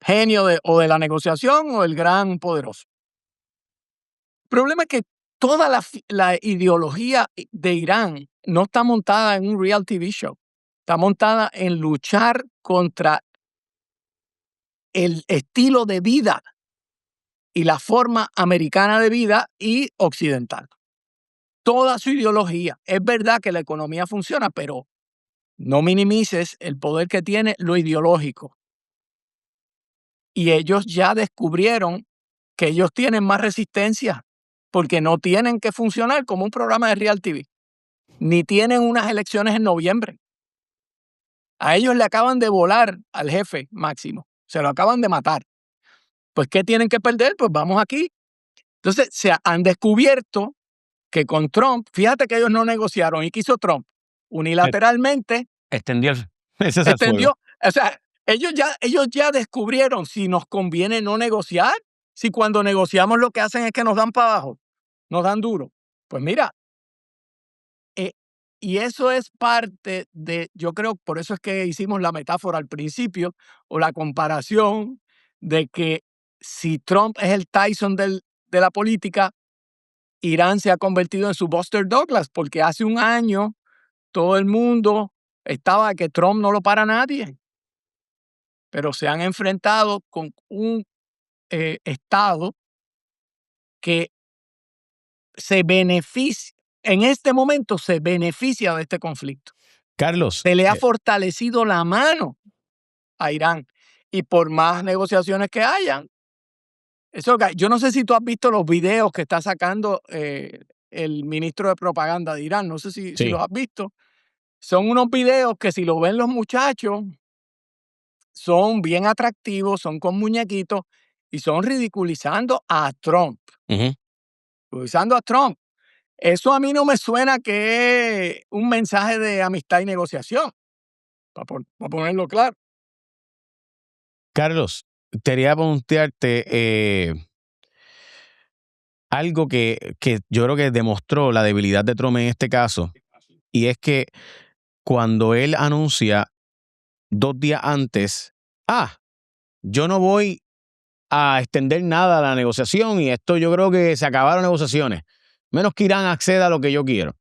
genio o de la negociación o el gran poderoso. El problema es que toda la ideología de Irán no está montada en un Real TV show. Está montada en luchar contra el estilo de vida y la forma americana de vida y occidental. Toda su ideología. Es verdad que la economía funciona, pero no minimices el poder que tiene lo ideológico. Y ellos ya descubrieron que ellos tienen más resistencia porque no tienen que funcionar como un programa de Real TV, ni tienen unas elecciones en noviembre. A ellos le acaban de volar al jefe máximo, se lo acaban de matar. Pues, ¿qué tienen que perder? Pues vamos aquí. Entonces, se han descubierto que con Trump, fíjate que ellos no negociaron. ¿Y qué hizo Trump? Unilateralmente Extendió ese fuego. extendió. O sea, ellos ya descubrieron si nos conviene no negociar, si cuando negociamos lo que hacen es que nos dan para abajo, nos dan duro. Pues mira, y eso es parte de, yo creo, por eso es que hicimos la metáfora al principio o la comparación de que si Trump es el Tyson de la política, Irán se ha convertido en su Buster Douglas, porque hace un año todo el mundo estaba que Trump no lo para nadie, pero se han enfrentado con un Estado que se beneficia, en este momento se beneficia de este conflicto. Carlos, Se le ha fortalecido la mano a Irán y por más negociaciones que hayan, yo no sé si tú has visto los videos que está sacando el ministro de propaganda de Irán, no sé si sí. los has visto. Son unos videos que si lo ven los muchachos, son bien atractivos, son con muñequitos y son ridiculizando a Trump. Ujú. Ridiculizando a Trump. Eso a mí no me suena que es un mensaje de amistad y negociación, para ponerlo claro. Carlos, quería preguntarte algo que yo creo que demostró la debilidad de Trump en este caso, y es que cuando él anuncia 2 días antes, yo no voy a extender nada a la negociación y esto yo creo que se acabaron negociaciones, menos que Irán acceda a lo que yo quiero.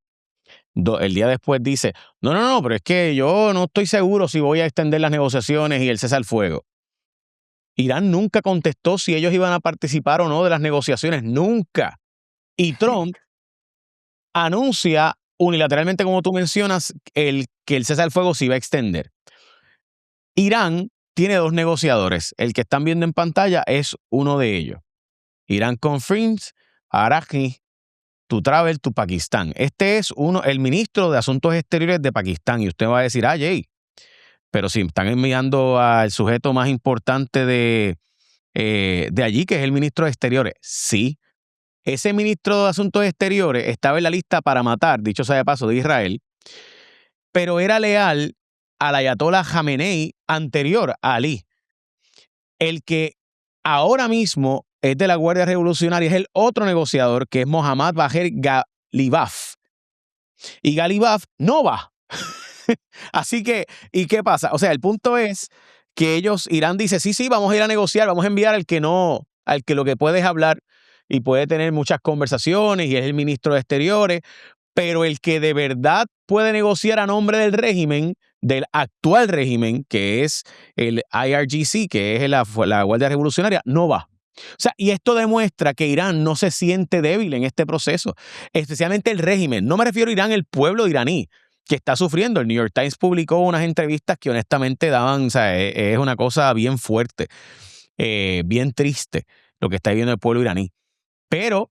El día después dice, no, pero es que yo no estoy seguro si voy a extender las negociaciones y el cese al fuego. Irán nunca contestó si ellos iban a participar o no de las negociaciones, nunca. Y Trump anuncia unilateralmente, como tú mencionas, que el cese al fuego se iba a extender. Irán tiene 2 negociadores. El que están viendo en pantalla es uno de ellos. Irán confirms, Arachni, to travel to Pakistán. Este es el ministro de Asuntos Exteriores de Pakistán. Y usted va a decir, Jay, pero si están enviando al sujeto más importante de allí, que es el ministro de Exteriores. Sí, ese ministro de Asuntos Exteriores estaba en la lista para matar, dicho sea de paso, de Israel, pero era leal al ayatollah Jamenei anterior a Ali. El que ahora mismo es de la Guardia Revolucionaria es el otro negociador, que es Mohammad Bagher Ghalibaf. Y Ghalibaf no va. Así que, ¿y qué pasa? O sea, el punto es que Irán dice, sí, vamos a ir a negociar, vamos a enviar al que lo que puede es hablar y puede tener muchas conversaciones y es el ministro de Exteriores, pero el que de verdad puede negociar a nombre del régimen, del actual régimen, que es el IRGC, que es la Guardia Revolucionaria, no va. O sea, y esto demuestra que Irán no se siente débil en este proceso, especialmente el régimen. No me refiero a Irán, el pueblo iraní, que está sufriendo. El New York Times publicó unas entrevistas que honestamente daban, o sea, es una cosa bien fuerte, bien triste lo que está viviendo el pueblo iraní. Pero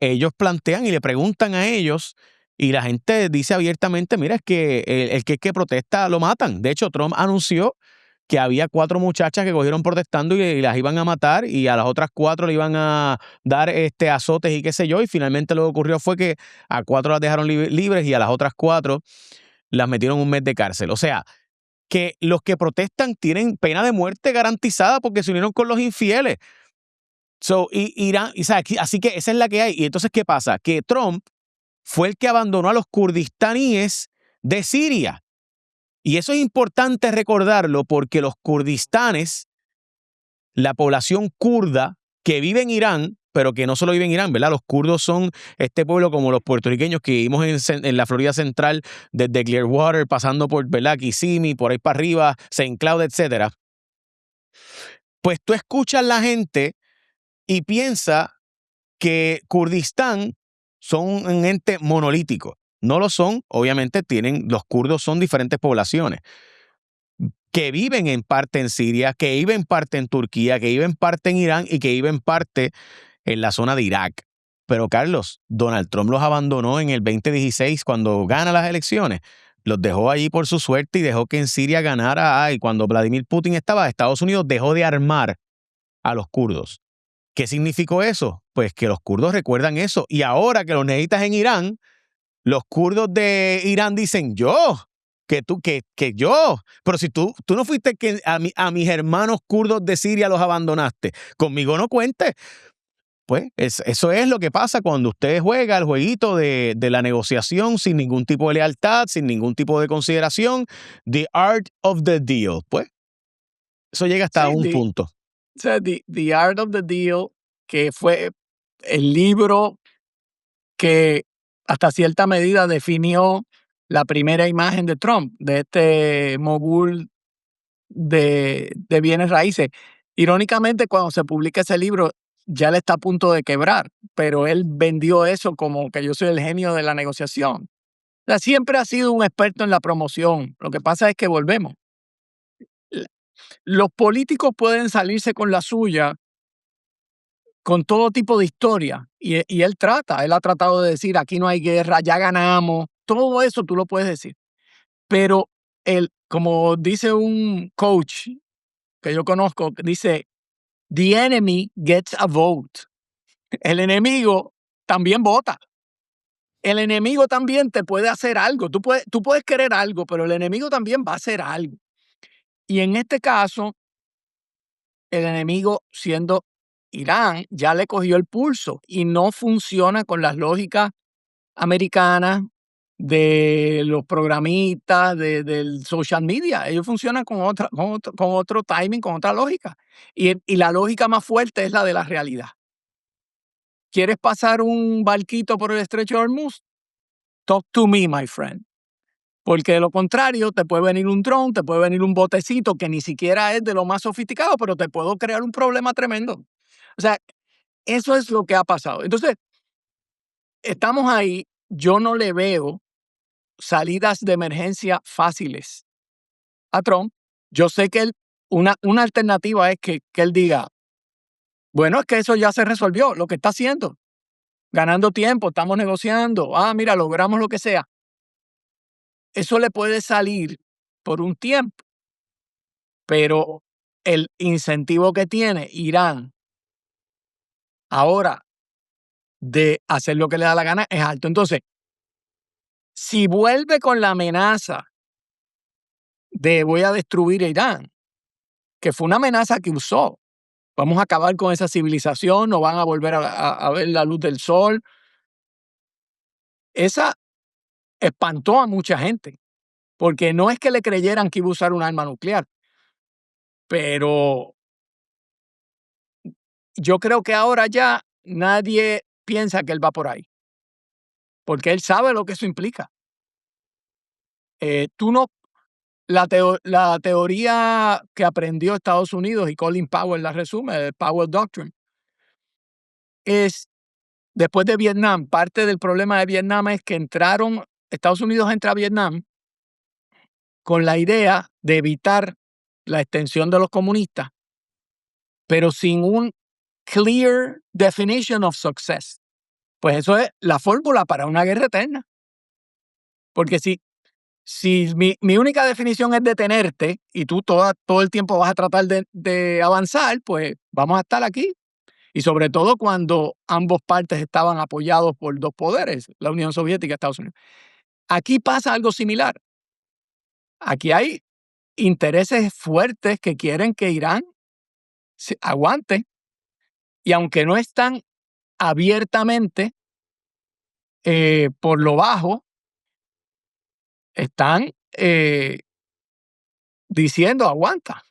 ellos plantean y le preguntan a ellos y la gente dice abiertamente, mira, es que el que protesta lo matan. De hecho, Trump anunció que había 4 muchachas que cogieron protestando y las iban a matar, y a las otras 4 le iban a dar azotes y qué sé yo, y finalmente lo que ocurrió fue que a 4 las dejaron libres y a las otras 4 las metieron 1 mes de cárcel. O sea, que los que protestan tienen pena de muerte garantizada porque se unieron con los infieles. Irán, así que esa es la que hay. Y entonces, ¿qué pasa? Que Trump fue el que abandonó a los kurdistaníes de Siria. Y eso es importante recordarlo porque los kurdistanes, la población kurda que vive en Irán, pero que no solo vive en Irán, ¿verdad? Los kurdos son este pueblo como los puertorriqueños que vivimos en la Florida Central, desde Clearwater, pasando por, ¿verdad? Kissimmee, por ahí para arriba, St. Cloud, etcétera. Pues tú escuchas la gente y piensa que Kurdistán son un ente monolítico. No lo son, obviamente los kurdos son diferentes poblaciones que viven en parte en Siria, que viven parte en Turquía, que viven parte en Irán y que viven parte en la zona de Irak. Pero Carlos, Donald Trump los abandonó en el 2016 cuando gana las elecciones. Los dejó allí por su suerte y dejó que en Siria ganara. Y cuando Vladimir Putin estaba, Estados Unidos dejó de armar a los kurdos. ¿Qué significó eso? Pues que los kurdos recuerdan eso. Y ahora que los necesitas en Irán, los kurdos de Irán dicen, yo. Pero si tú no fuiste que a mis hermanos kurdos de Siria los abandonaste, conmigo no cuentes. Pues eso es lo que pasa cuando usted juega el jueguito de la negociación sin ningún tipo de lealtad, sin ningún tipo de consideración. The art of the deal. Pues eso llega hasta un punto. O sea, the Art of the Deal, que fue el libro que hasta cierta medida definió la primera imagen de Trump, de este mogul de bienes raíces. Irónicamente, cuando se publica ese libro, ya le está a punto de quebrar, pero él vendió eso como que yo soy el genio de la negociación. O sea, siempre ha sido un experto en la promoción. Lo que pasa es que volvemos. Los políticos pueden salirse con la suya con todo tipo de historia. Y él ha tratado de decir, aquí no hay guerra, ya ganamos. Todo eso tú lo puedes decir. Pero como dice un coach que yo conozco, dice, the enemy gets a vote. El enemigo también vota. El enemigo también te puede hacer algo. Tú puedes querer algo, pero el enemigo también va a hacer algo. Y en este caso, el enemigo, siendo Irán, ya le cogió el pulso y no funciona con las lógicas americanas de los programistas, del social media. Ellos funcionan con otro timing, con otra lógica. Y la lógica más fuerte es la de la realidad. ¿Quieres pasar un barquito por el estrecho de Hormuz? Talk to me, my friend. Porque de lo contrario, te puede venir un dron, te puede venir un botecito que ni siquiera es de lo más sofisticado, pero te puedo crear un problema tremendo. O sea, eso es lo que ha pasado. Entonces, estamos ahí. Yo no le veo salidas de emergencia fáciles a Trump. Yo sé que una alternativa es que él diga, bueno, es que eso ya se resolvió, lo que está haciendo, ganando tiempo, estamos negociando, mira, logramos lo que sea. Eso le puede salir por un tiempo, pero el incentivo que tiene Irán ahora de hacer lo que le da la gana es alto. Entonces, si vuelve con la amenaza de voy a destruir a Irán, que fue una amenaza que usó, vamos a acabar con esa civilización, no van a volver a ver la luz del sol, esa espantó a mucha gente, porque no es que le creyeran que iba a usar un arma nuclear, pero yo creo que ahora ya nadie piensa que él va por ahí, porque él sabe lo que eso implica. La teoría que aprendió Estados Unidos, y Colin Powell la resume, el Powell Doctrine, es después de Vietnam. Parte del problema de Vietnam es que Estados Unidos entra a Vietnam con la idea de evitar la extensión de los comunistas, pero sin un clear definition of success. Pues eso es la fórmula para una guerra eterna. Porque si Si mi única definición es detenerte y tú todo el tiempo vas a tratar de avanzar, pues vamos a estar aquí. Y sobre todo cuando ambos partes estaban apoyados por dos poderes, la Unión Soviética y Estados Unidos. Aquí pasa algo similar. Aquí hay intereses fuertes que quieren que Irán se aguante, y aunque no están abiertamente por lo bajo, están diciendo aguanta.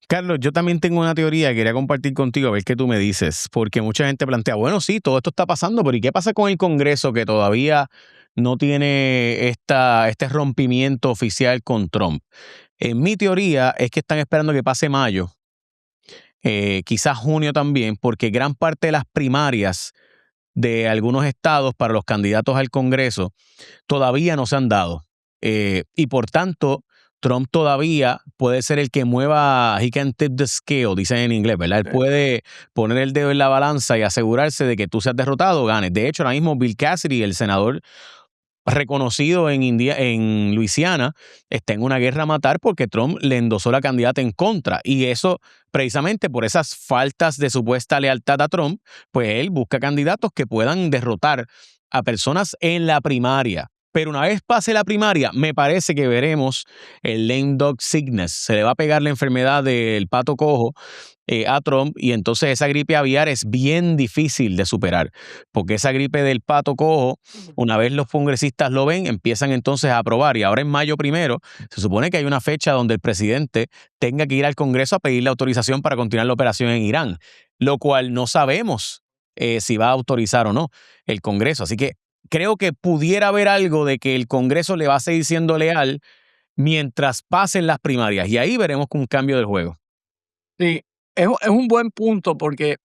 Carlos, yo también tengo una teoría que quería compartir contigo, a ver qué tú me dices, porque mucha gente plantea, bueno, sí, todo esto está pasando, pero ¿y qué pasa con el Congreso que todavía no tiene este rompimiento oficial con Trump? En mi teoría es que están esperando que pase mayo, quizás junio también, porque gran parte de las primarias de algunos estados para los candidatos al Congreso todavía no se han dado. Y por tanto, Trump todavía puede ser el que mueva, he can tip the scale, dicen en inglés, ¿verdad? Él puede poner el dedo en la balanza y asegurarse de que tú seas derrotado o ganes. De hecho, ahora mismo Bill Cassidy, el senador reconocido en Luisiana, está en una guerra a matar porque Trump le endosó la candidata en contra. Y eso, precisamente por esas faltas de supuesta lealtad a Trump, pues él busca candidatos que puedan derrotar a personas en la primaria. Pero una vez pase la primaria, me parece que veremos el lame dog sickness. Se le va a pegar la enfermedad del pato cojo a Trump, y entonces esa gripe aviar es bien difícil de superar, porque esa gripe del pato cojo, una vez los congresistas lo ven, empiezan entonces a aprobar, y ahora en mayo 1 se supone que hay una fecha donde el presidente tenga que ir al Congreso a pedirle autorización para continuar la operación en Irán, lo cual no sabemos si va a autorizar o no el Congreso. Así que creo que pudiera haber algo de que el Congreso le va a seguir siendo leal mientras pasen las primarias, y ahí veremos un cambio del juego. Sí, es un buen punto porque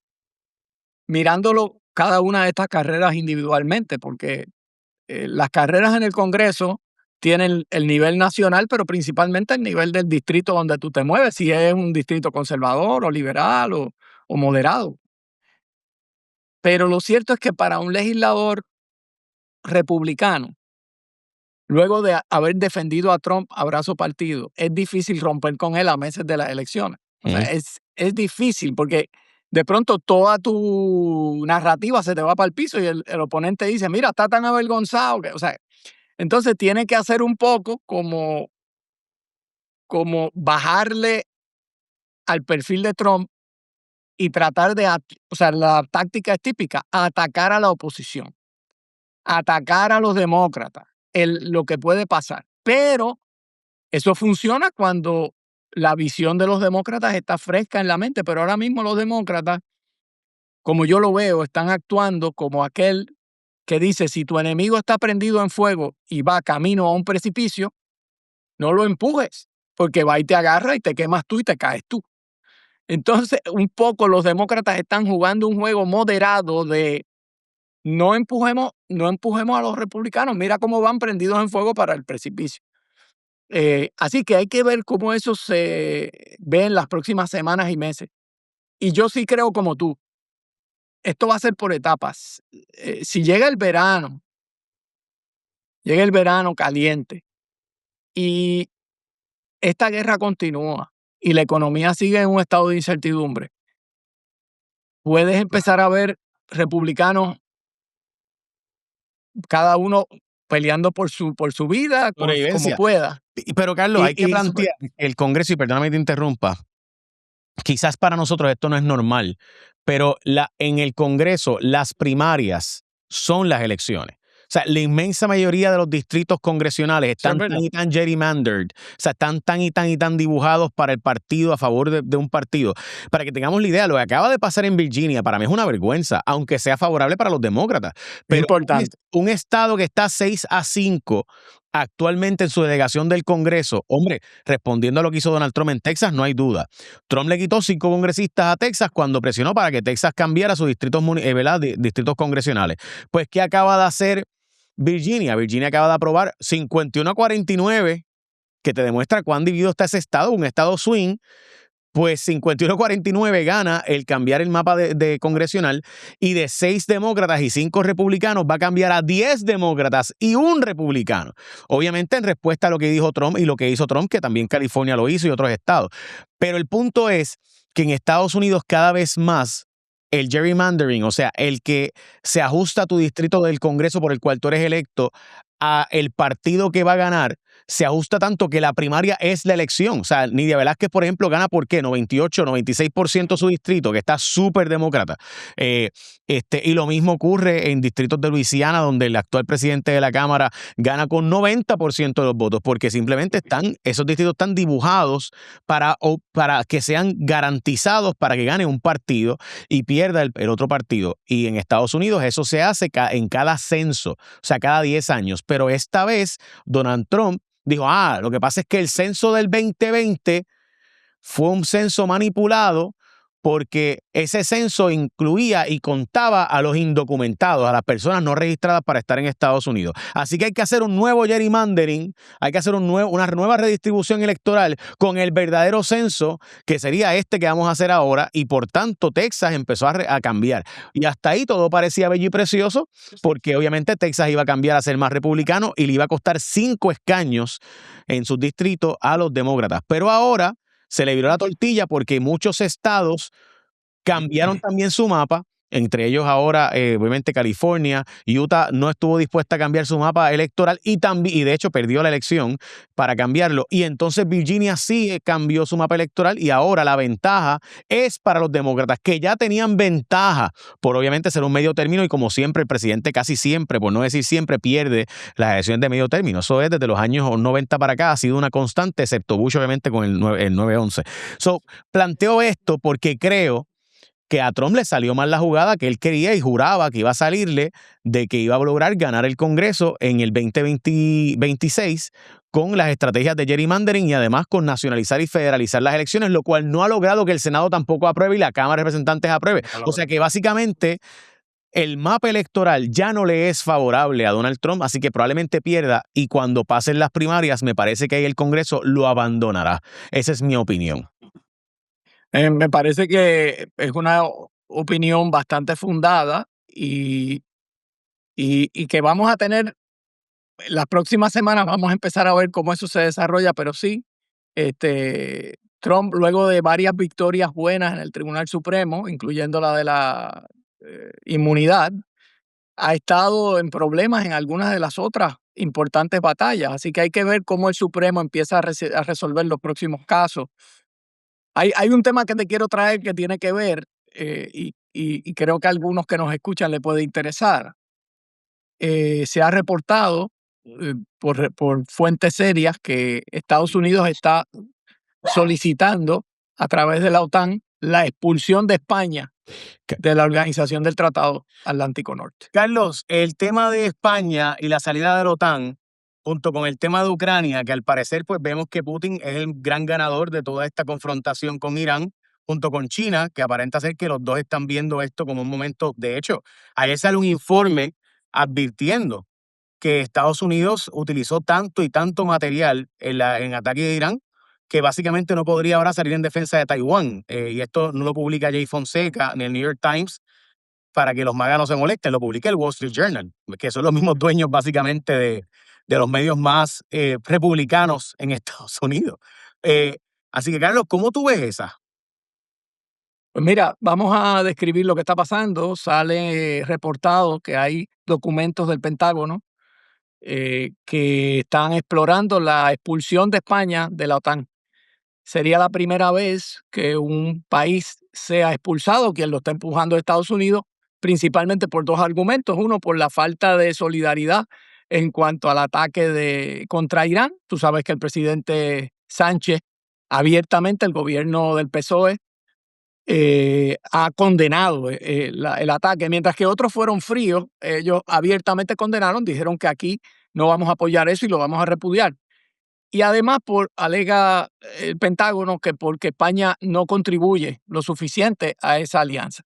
mirándolo cada una de estas carreras individualmente, porque las carreras en el Congreso tienen el nivel nacional, pero principalmente el nivel del distrito donde tú te mueves, si es un distrito conservador o liberal o moderado. Pero lo cierto es que para un legislador republicano, luego de haber defendido a Trump a brazo partido, es difícil romper con él a meses de las elecciones. O sea, es difícil porque de pronto toda tu narrativa se te va para el piso y el oponente dice, mira, está tan avergonzado que, o sea, entonces tiene que hacer un poco como bajarle al perfil de Trump y tratar o sea, la táctica es típica, atacar a la oposición, atacar a los demócratas, lo que puede pasar. Pero eso funciona cuando la visión de los demócratas está fresca en la mente, pero ahora mismo los demócratas, como yo lo veo, están actuando como aquel que dice, si tu enemigo está prendido en fuego y va camino a un precipicio, no lo empujes, porque va y te agarra y te quemas tú y te caes tú. Entonces, un poco los demócratas están jugando un juego moderado de no empujemos a los republicanos, mira cómo van prendidos en fuego para el precipicio. Así que hay que ver cómo eso se ve en las próximas semanas y meses. Y yo sí creo como tú, esto va a ser por etapas. Si llega el verano caliente y esta guerra continúa y la economía sigue en un estado de incertidumbre, puedes empezar a ver republicanos, cada uno peleando por su vida, como Sobrevivencia. pueda. Pero Carlos, hay que Y plantear que el Congreso, y perdóname que te interrumpa, quizás para nosotros esto no es normal, pero en el Congreso las primarias son las elecciones. O sea, la inmensa mayoría de los distritos congresionales eso es están verdad. tan y tan gerrymandered, o sea, están tan y tan dibujados para el partido, a favor de un partido. Para que tengamos la idea, lo que acaba de pasar en Virginia para mí es una vergüenza, aunque sea favorable para los demócratas. Pero Importante. un estado que está 6-5 actualmente en su delegación del Congreso, hombre, respondiendo a lo que hizo Donald Trump en Texas, no hay duda. Trump le quitó 5 congresistas a Texas cuando presionó para que Texas cambiara sus distritos, distritos congresionales. Pues, ¿qué acaba de hacer Virginia? Virginia acaba de aprobar 51-49, que te demuestra cuán dividido está ese estado, un estado swing, Pues 51-49 gana el cambiar el mapa de congresional, y de 6 demócratas y 5 republicanos va a cambiar a 10 demócratas y 1 republicano. Obviamente en respuesta a lo que dijo Trump y lo que hizo Trump, que también California lo hizo y otros estados. Pero el punto es que en Estados Unidos cada vez más el gerrymandering, o sea, el que se ajusta a tu distrito del Congreso por el cual tú eres electo a el partido que va a ganar, se ajusta tanto que la primaria es la elección. O sea, Nidia Velázquez, por ejemplo, gana ¿por qué? 98, 96% de su distrito, que está súper demócrata. Y lo mismo ocurre en distritos de Luisiana, donde el actual presidente de la Cámara gana con 90% de los votos, porque simplemente esos distritos están dibujados para que sean garantizados para que gane un partido y pierda el otro partido. Y en Estados Unidos eso se hace en cada censo, o sea, cada 10 años. Pero esta vez Donald Trump dijo, lo que pasa es que el censo del 2020 fue un censo manipulado porque ese censo incluía y contaba a los indocumentados, a las personas no registradas para estar en Estados Unidos. Así que hay que hacer un nuevo gerrymandering, hay que hacer una nueva redistribución electoral con el verdadero censo, que sería este que vamos a hacer ahora, y por tanto Texas empezó a cambiar. Y hasta ahí todo parecía bello y precioso, porque obviamente Texas iba a cambiar a ser más republicano y le iba a costar 5 escaños en sus distritos a los demócratas. Pero ahora se le viró la tortilla porque muchos estados cambiaron también su mapa, entre ellos ahora, obviamente, California. Utah no estuvo dispuesta a cambiar su mapa electoral y de hecho perdió la elección para cambiarlo. Y entonces Virginia sí cambió su mapa electoral, y ahora la ventaja es para los demócratas, que ya tenían ventaja por obviamente ser un medio término, y como siempre el presidente casi siempre, por no decir siempre, pierde las elecciones de medio término. Eso es desde los años 90 para acá, ha sido una constante, excepto Bush obviamente con el 9-11. Planteo esto porque creo que a Trump le salió mal la jugada que él quería y juraba que iba a salirle, de que iba a lograr ganar el Congreso en el 2026 con las estrategias de gerrymandering y además con nacionalizar y federalizar las elecciones, lo cual no ha logrado que el Senado tampoco apruebe y la Cámara de Representantes apruebe. O sea que básicamente el mapa electoral ya no le es favorable a Donald Trump, así que probablemente pierda, y cuando pasen las primarias me parece que ahí el Congreso lo abandonará. Esa es mi opinión. Me parece que es una opinión bastante fundada y que vamos a tener, las próximas semanas vamos a empezar a ver cómo eso se desarrolla, pero sí, Trump, luego de varias victorias buenas en el Tribunal Supremo, incluyendo la de la inmunidad, ha estado en problemas en algunas de las otras importantes batallas, así que hay que ver cómo el Supremo empieza a resolver los próximos casos. Hay un tema que te quiero traer que tiene que ver, y creo que a algunos que nos escuchan le puede interesar. Se ha reportado por fuentes serias que Estados Unidos está solicitando a través de la OTAN la expulsión de España de la Organización del Tratado Atlántico Norte. Carlos, el tema de España y la salida de la OTAN, junto con el tema de Ucrania, que al parecer pues vemos que Putin es el gran ganador de toda esta confrontación con Irán, junto con China, que aparenta ser que los dos están viendo esto como un momento. De hecho, ayer sale un informe advirtiendo que Estados Unidos utilizó tanto y tanto material en ataque de Irán, que básicamente no podría ahora salir en defensa de Taiwán. Y esto no lo publica Jay Fonseca ni el New York Times para que los magas no se molesten, lo publica el Wall Street Journal, que son los mismos dueños básicamente de los medios más republicanos en Estados Unidos. Así que, Carlos, ¿cómo tú ves esa? Pues mira, vamos a describir lo que está pasando. Sale reportado que hay documentos del Pentágono que están explorando la expulsión de España de la OTAN. Sería la primera vez que un país sea expulsado, quien lo está empujando a Estados Unidos, principalmente por 2 argumentos. Uno, por la falta de solidaridad en cuanto al ataque contra Irán. Tú sabes que el presidente Sánchez, abiertamente, el gobierno del PSOE, ha condenado el ataque, mientras que otros fueron fríos. Ellos abiertamente condenaron, dijeron que aquí no vamos a apoyar eso y lo vamos a repudiar. Y además alega el Pentágono que porque España no contribuye lo suficiente a esa alianza.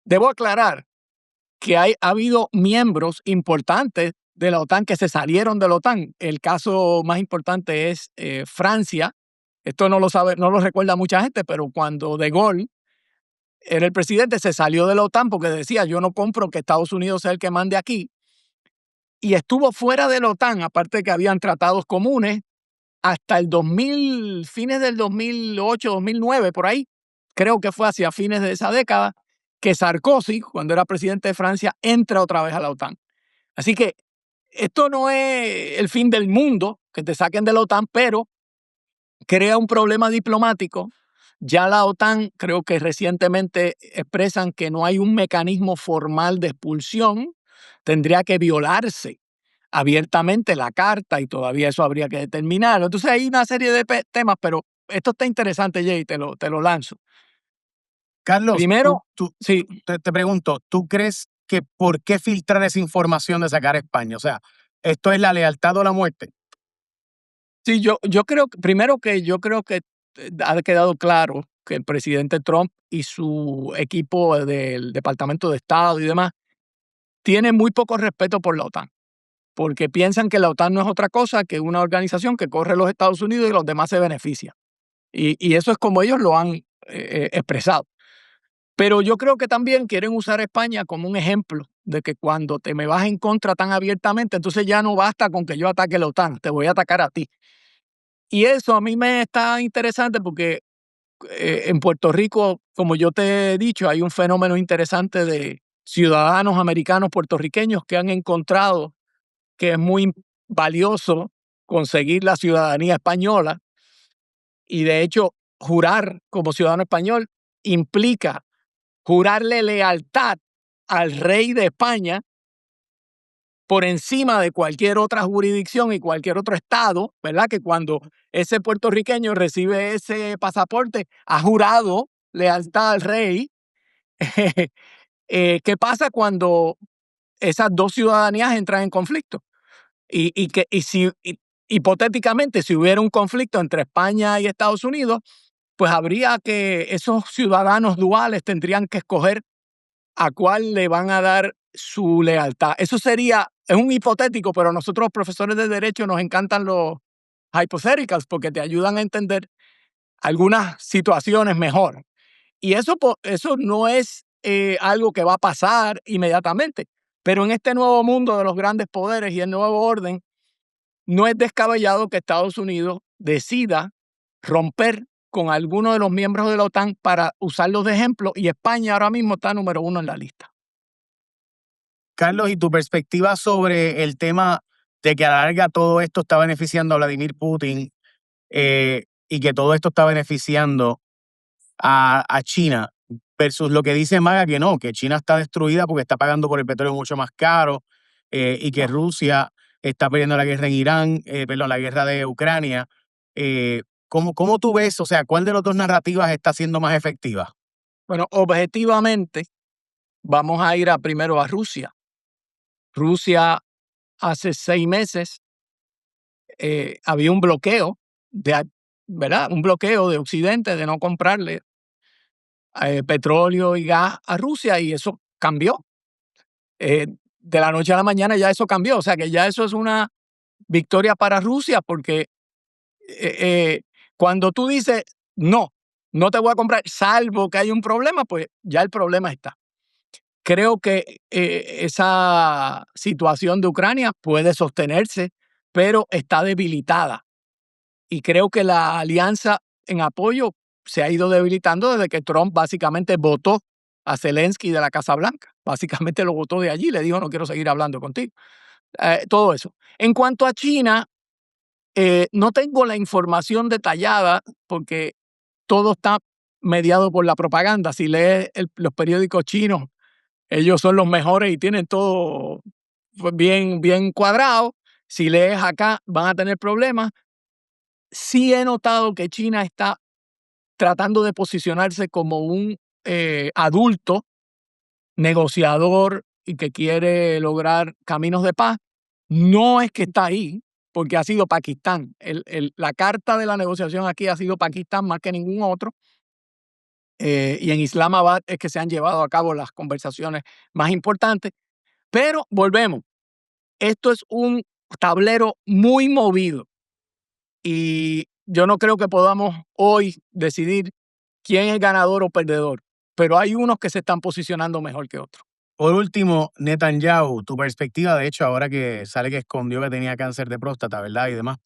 Debo aclarar que ha habido miembros importantes de la OTAN que se salieron de la OTAN. El caso más importante es Francia, esto no lo sabe, no lo recuerda mucha gente, pero cuando De Gaulle era el presidente, se salió de la OTAN porque decía, yo no compro que Estados Unidos sea el que mande aquí, y estuvo fuera de la OTAN, aparte de que habían tratados comunes, hasta el 2000, fines del 2008, 2009, por ahí, creo que fue hacia fines de esa década, que Sarkozy, cuando era presidente de Francia, entra otra vez a la OTAN. Así que esto no es el fin del mundo, que te saquen de la OTAN, pero crea un problema diplomático. Ya la OTAN, creo que recientemente expresan que no hay un mecanismo formal de expulsión, tendría que violarse abiertamente la carta y todavía eso habría que determinarlo. Entonces hay una serie de temas, pero esto está interesante, Jay, te lo lanzo. Carlos, Primero, sí, te pregunto, ¿tú crees que por qué filtrar esa información de sacar a España? O sea, ¿esto es la lealtad o la muerte? sí, yo creo, primero que yo creo que ha quedado claro que el presidente Trump y su equipo del Departamento de Estado y demás tienen muy poco respeto por la OTAN, porque piensan que la OTAN no es otra cosa que una organización que corre los Estados Unidos y los demás se benefician. Y eso es como ellos lo han expresado. Pero yo creo que también quieren usar a España como un ejemplo de que cuando te me vas en contra tan abiertamente, entonces ya no basta con que yo ataque la OTAN, te voy a atacar a ti. Y eso a mí me está interesante porque en Puerto Rico, como yo te he dicho, hay un fenómeno interesante de ciudadanos americanos puertorriqueños que han encontrado que es muy valioso conseguir la ciudadanía española y de hecho jurar como ciudadano español implica jurarle lealtad al rey de España por encima de cualquier otra jurisdicción y cualquier otro estado, ¿verdad? Que cuando ese puertorriqueño recibe ese pasaporte ha jurado lealtad al rey. ¿Qué pasa cuando esas dos ciudadanías entran en conflicto? Y si hipotéticamente si hubiera un conflicto entre España y Estados Unidos, pues habría que esos ciudadanos duales tendrían que escoger a cuál le van a dar su lealtad. Eso sería, es un hipotético, pero a nosotros los profesores de derecho nos encantan los hypotheticals porque te ayudan a entender algunas situaciones mejor. Y eso no es algo que va a pasar inmediatamente, pero en este nuevo mundo de los grandes poderes y el nuevo orden, no es descabellado que Estados Unidos decida romper con alguno de los miembros de la OTAN para usarlos de ejemplo y España ahora mismo está número 1 en la lista. Carlos, ¿y tu perspectiva sobre el tema de que a la larga todo esto está beneficiando a Vladimir Putin y que todo esto está beneficiando a China versus lo que dice Maga que no, que China está destruida porque está pagando por el petróleo mucho más caro y que Rusia está perdiendo la guerra en Irán, perdón, la guerra de Ucrania? ¿Cómo tú ves, o sea, cuál de las dos narrativas está siendo más efectiva? Bueno, objetivamente, vamos a ir primero a Rusia. Rusia hace 6 meses había un bloqueo, ¿verdad? Un bloqueo de Occidente de no comprarle petróleo y gas a Rusia y eso cambió. De la noche a la mañana ya eso cambió, o sea que ya eso es una victoria para Rusia porque cuando tú dices no, no te voy a comprar salvo que hay un problema, pues ya el problema está. Creo que esa situación de Ucrania puede sostenerse, pero está debilitada. Y creo que la alianza en apoyo se ha ido debilitando desde que Trump básicamente votó a Zelensky de la Casa Blanca. Básicamente lo votó de allí, le dijo no quiero seguir hablando contigo. Todo eso. En cuanto a China, no tengo la información detallada porque todo está mediado por la propaganda. Si lees los periódicos chinos, ellos son los mejores y tienen todo pues, bien cuadrado. Si lees acá, van a tener problemas. Sí he notado que China está tratando de posicionarse como un adulto negociador y que quiere lograr caminos de paz. No es que está ahí, porque ha sido Pakistán. La carta de la negociación aquí ha sido Pakistán más que ningún otro. Y en Islamabad es que se han llevado a cabo las conversaciones más importantes. Pero volvemos, esto es un tablero muy movido y yo no creo que podamos hoy decidir quién es ganador o perdedor, pero hay unos que se están posicionando mejor que otros. Por último, Netanyahu, tu perspectiva, de hecho, ahora que sale que escondió que tenía cáncer de próstata, ¿verdad? Y demás.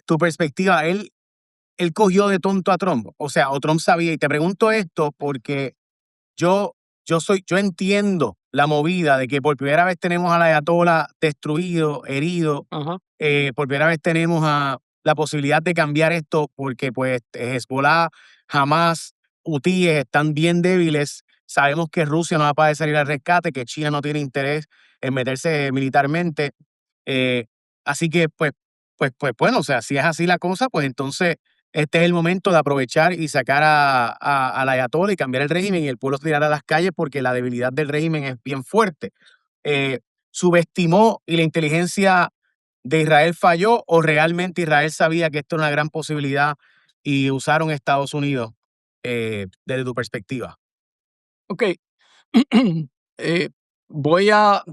Tu perspectiva, él cogió de tonto a Trump. O sea, o Trump sabía. Y te pregunto esto porque yo entiendo la movida de que por primera vez tenemos al ayatollah destruido, herido. Ajá. Por primera vez tenemos la posibilidad de cambiar esto porque pues Hezbollah, Hamas, hutíes están bien débiles. Sabemos que Rusia no va a poder salir al rescate, que China no tiene interés en meterse militarmente. Así que pues bueno, o sea, si es así la cosa, pues entonces este es el momento de aprovechar y sacar al ayatollah y cambiar el régimen y el pueblo tirar a las calles porque la debilidad del régimen es bien fuerte. ¿Subestimó y la inteligencia de Israel falló o realmente Israel sabía que esto era una gran posibilidad y usaron Estados Unidos desde tu perspectiva? Ok. Voy a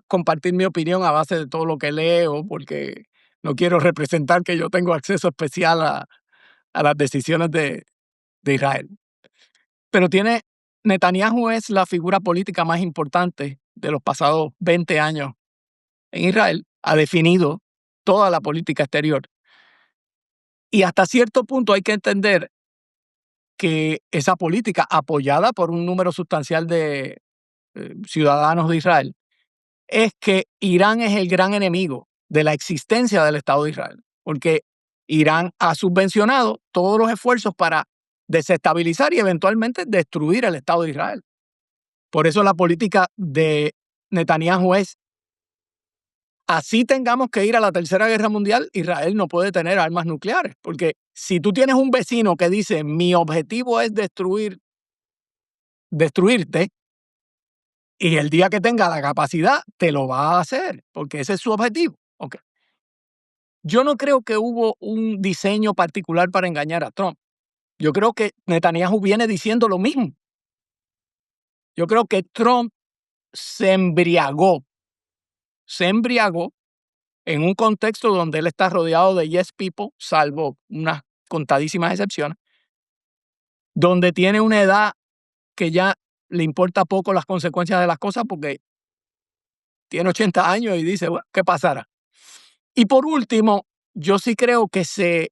compartir mi opinión a base de todo lo que leo, porque no quiero representar que yo tengo acceso especial a las decisiones de Israel. Pero Netanyahu es la figura política más importante de los pasados 20 años en Israel. Ha definido toda la política exterior. Y hasta cierto punto hay que entender que esa política, apoyada por un número sustancial de ciudadanos de Israel, es que Irán es el gran enemigo de la existencia del Estado de Israel, porque Irán ha subvencionado todos los esfuerzos para desestabilizar y eventualmente destruir el Estado de Israel. Por eso la política de Netanyahu es: así tengamos que ir a la Tercera Guerra Mundial, Israel no puede tener armas nucleares, porque si tú tienes un vecino que dice mi objetivo es destruirte, y el día que tenga la capacidad te lo va a hacer, porque ese es su objetivo. Okay. Yo no creo que hubo un diseño particular para engañar a Trump. Yo creo que Netanyahu viene diciendo lo mismo. Yo creo que Trump se embriagó en un contexto donde él está rodeado de yes people, salvo unas contadísimas excepciones, donde tiene una edad que ya le importa poco las consecuencias de las cosas porque tiene 80 años y dice, bueno, ¿qué pasará? Y por último, yo sí creo que se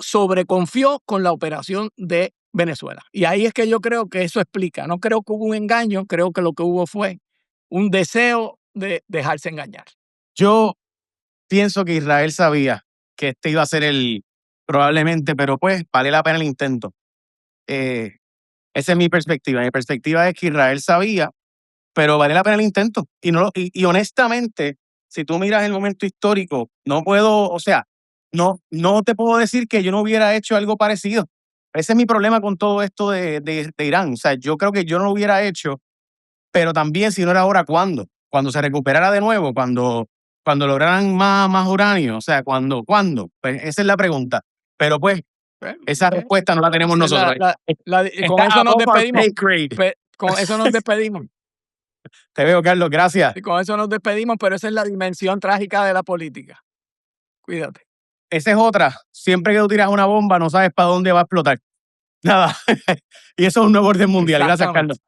sobreconfió con la operación de Venezuela. Y ahí es que yo creo que eso explica. No creo que hubo un engaño, creo que lo que hubo fue un deseo de dejarse engañar. Yo pienso que Israel sabía que este iba a ser probablemente, pero pues vale la pena el intento. Esa es mi perspectiva. Mi perspectiva es que Israel sabía, pero vale la pena el intento. Y honestamente, si tú miras el momento histórico, no puedo, o sea, no te puedo decir que yo no hubiera hecho algo parecido. Ese es mi problema con todo esto de Irán. O sea, yo creo que yo no lo hubiera hecho, pero también si no era ahora, ¿cuándo? Cuando se recuperara de nuevo, cuando lograran más uranio, o sea, ¿cuándo? Pues esa es la pregunta. Pero pues, esa respuesta no la tenemos nosotros. Con eso nos despedimos. Grade. Con eso nos despedimos. Te veo, Carlos, gracias. Y con eso nos despedimos, pero esa es la dimensión trágica de la política. Cuídate. Esa es otra. Siempre que tú tiras una bomba, no sabes para dónde va a explotar. Nada. Y eso es un nuevo orden mundial. Gracias, Carlos.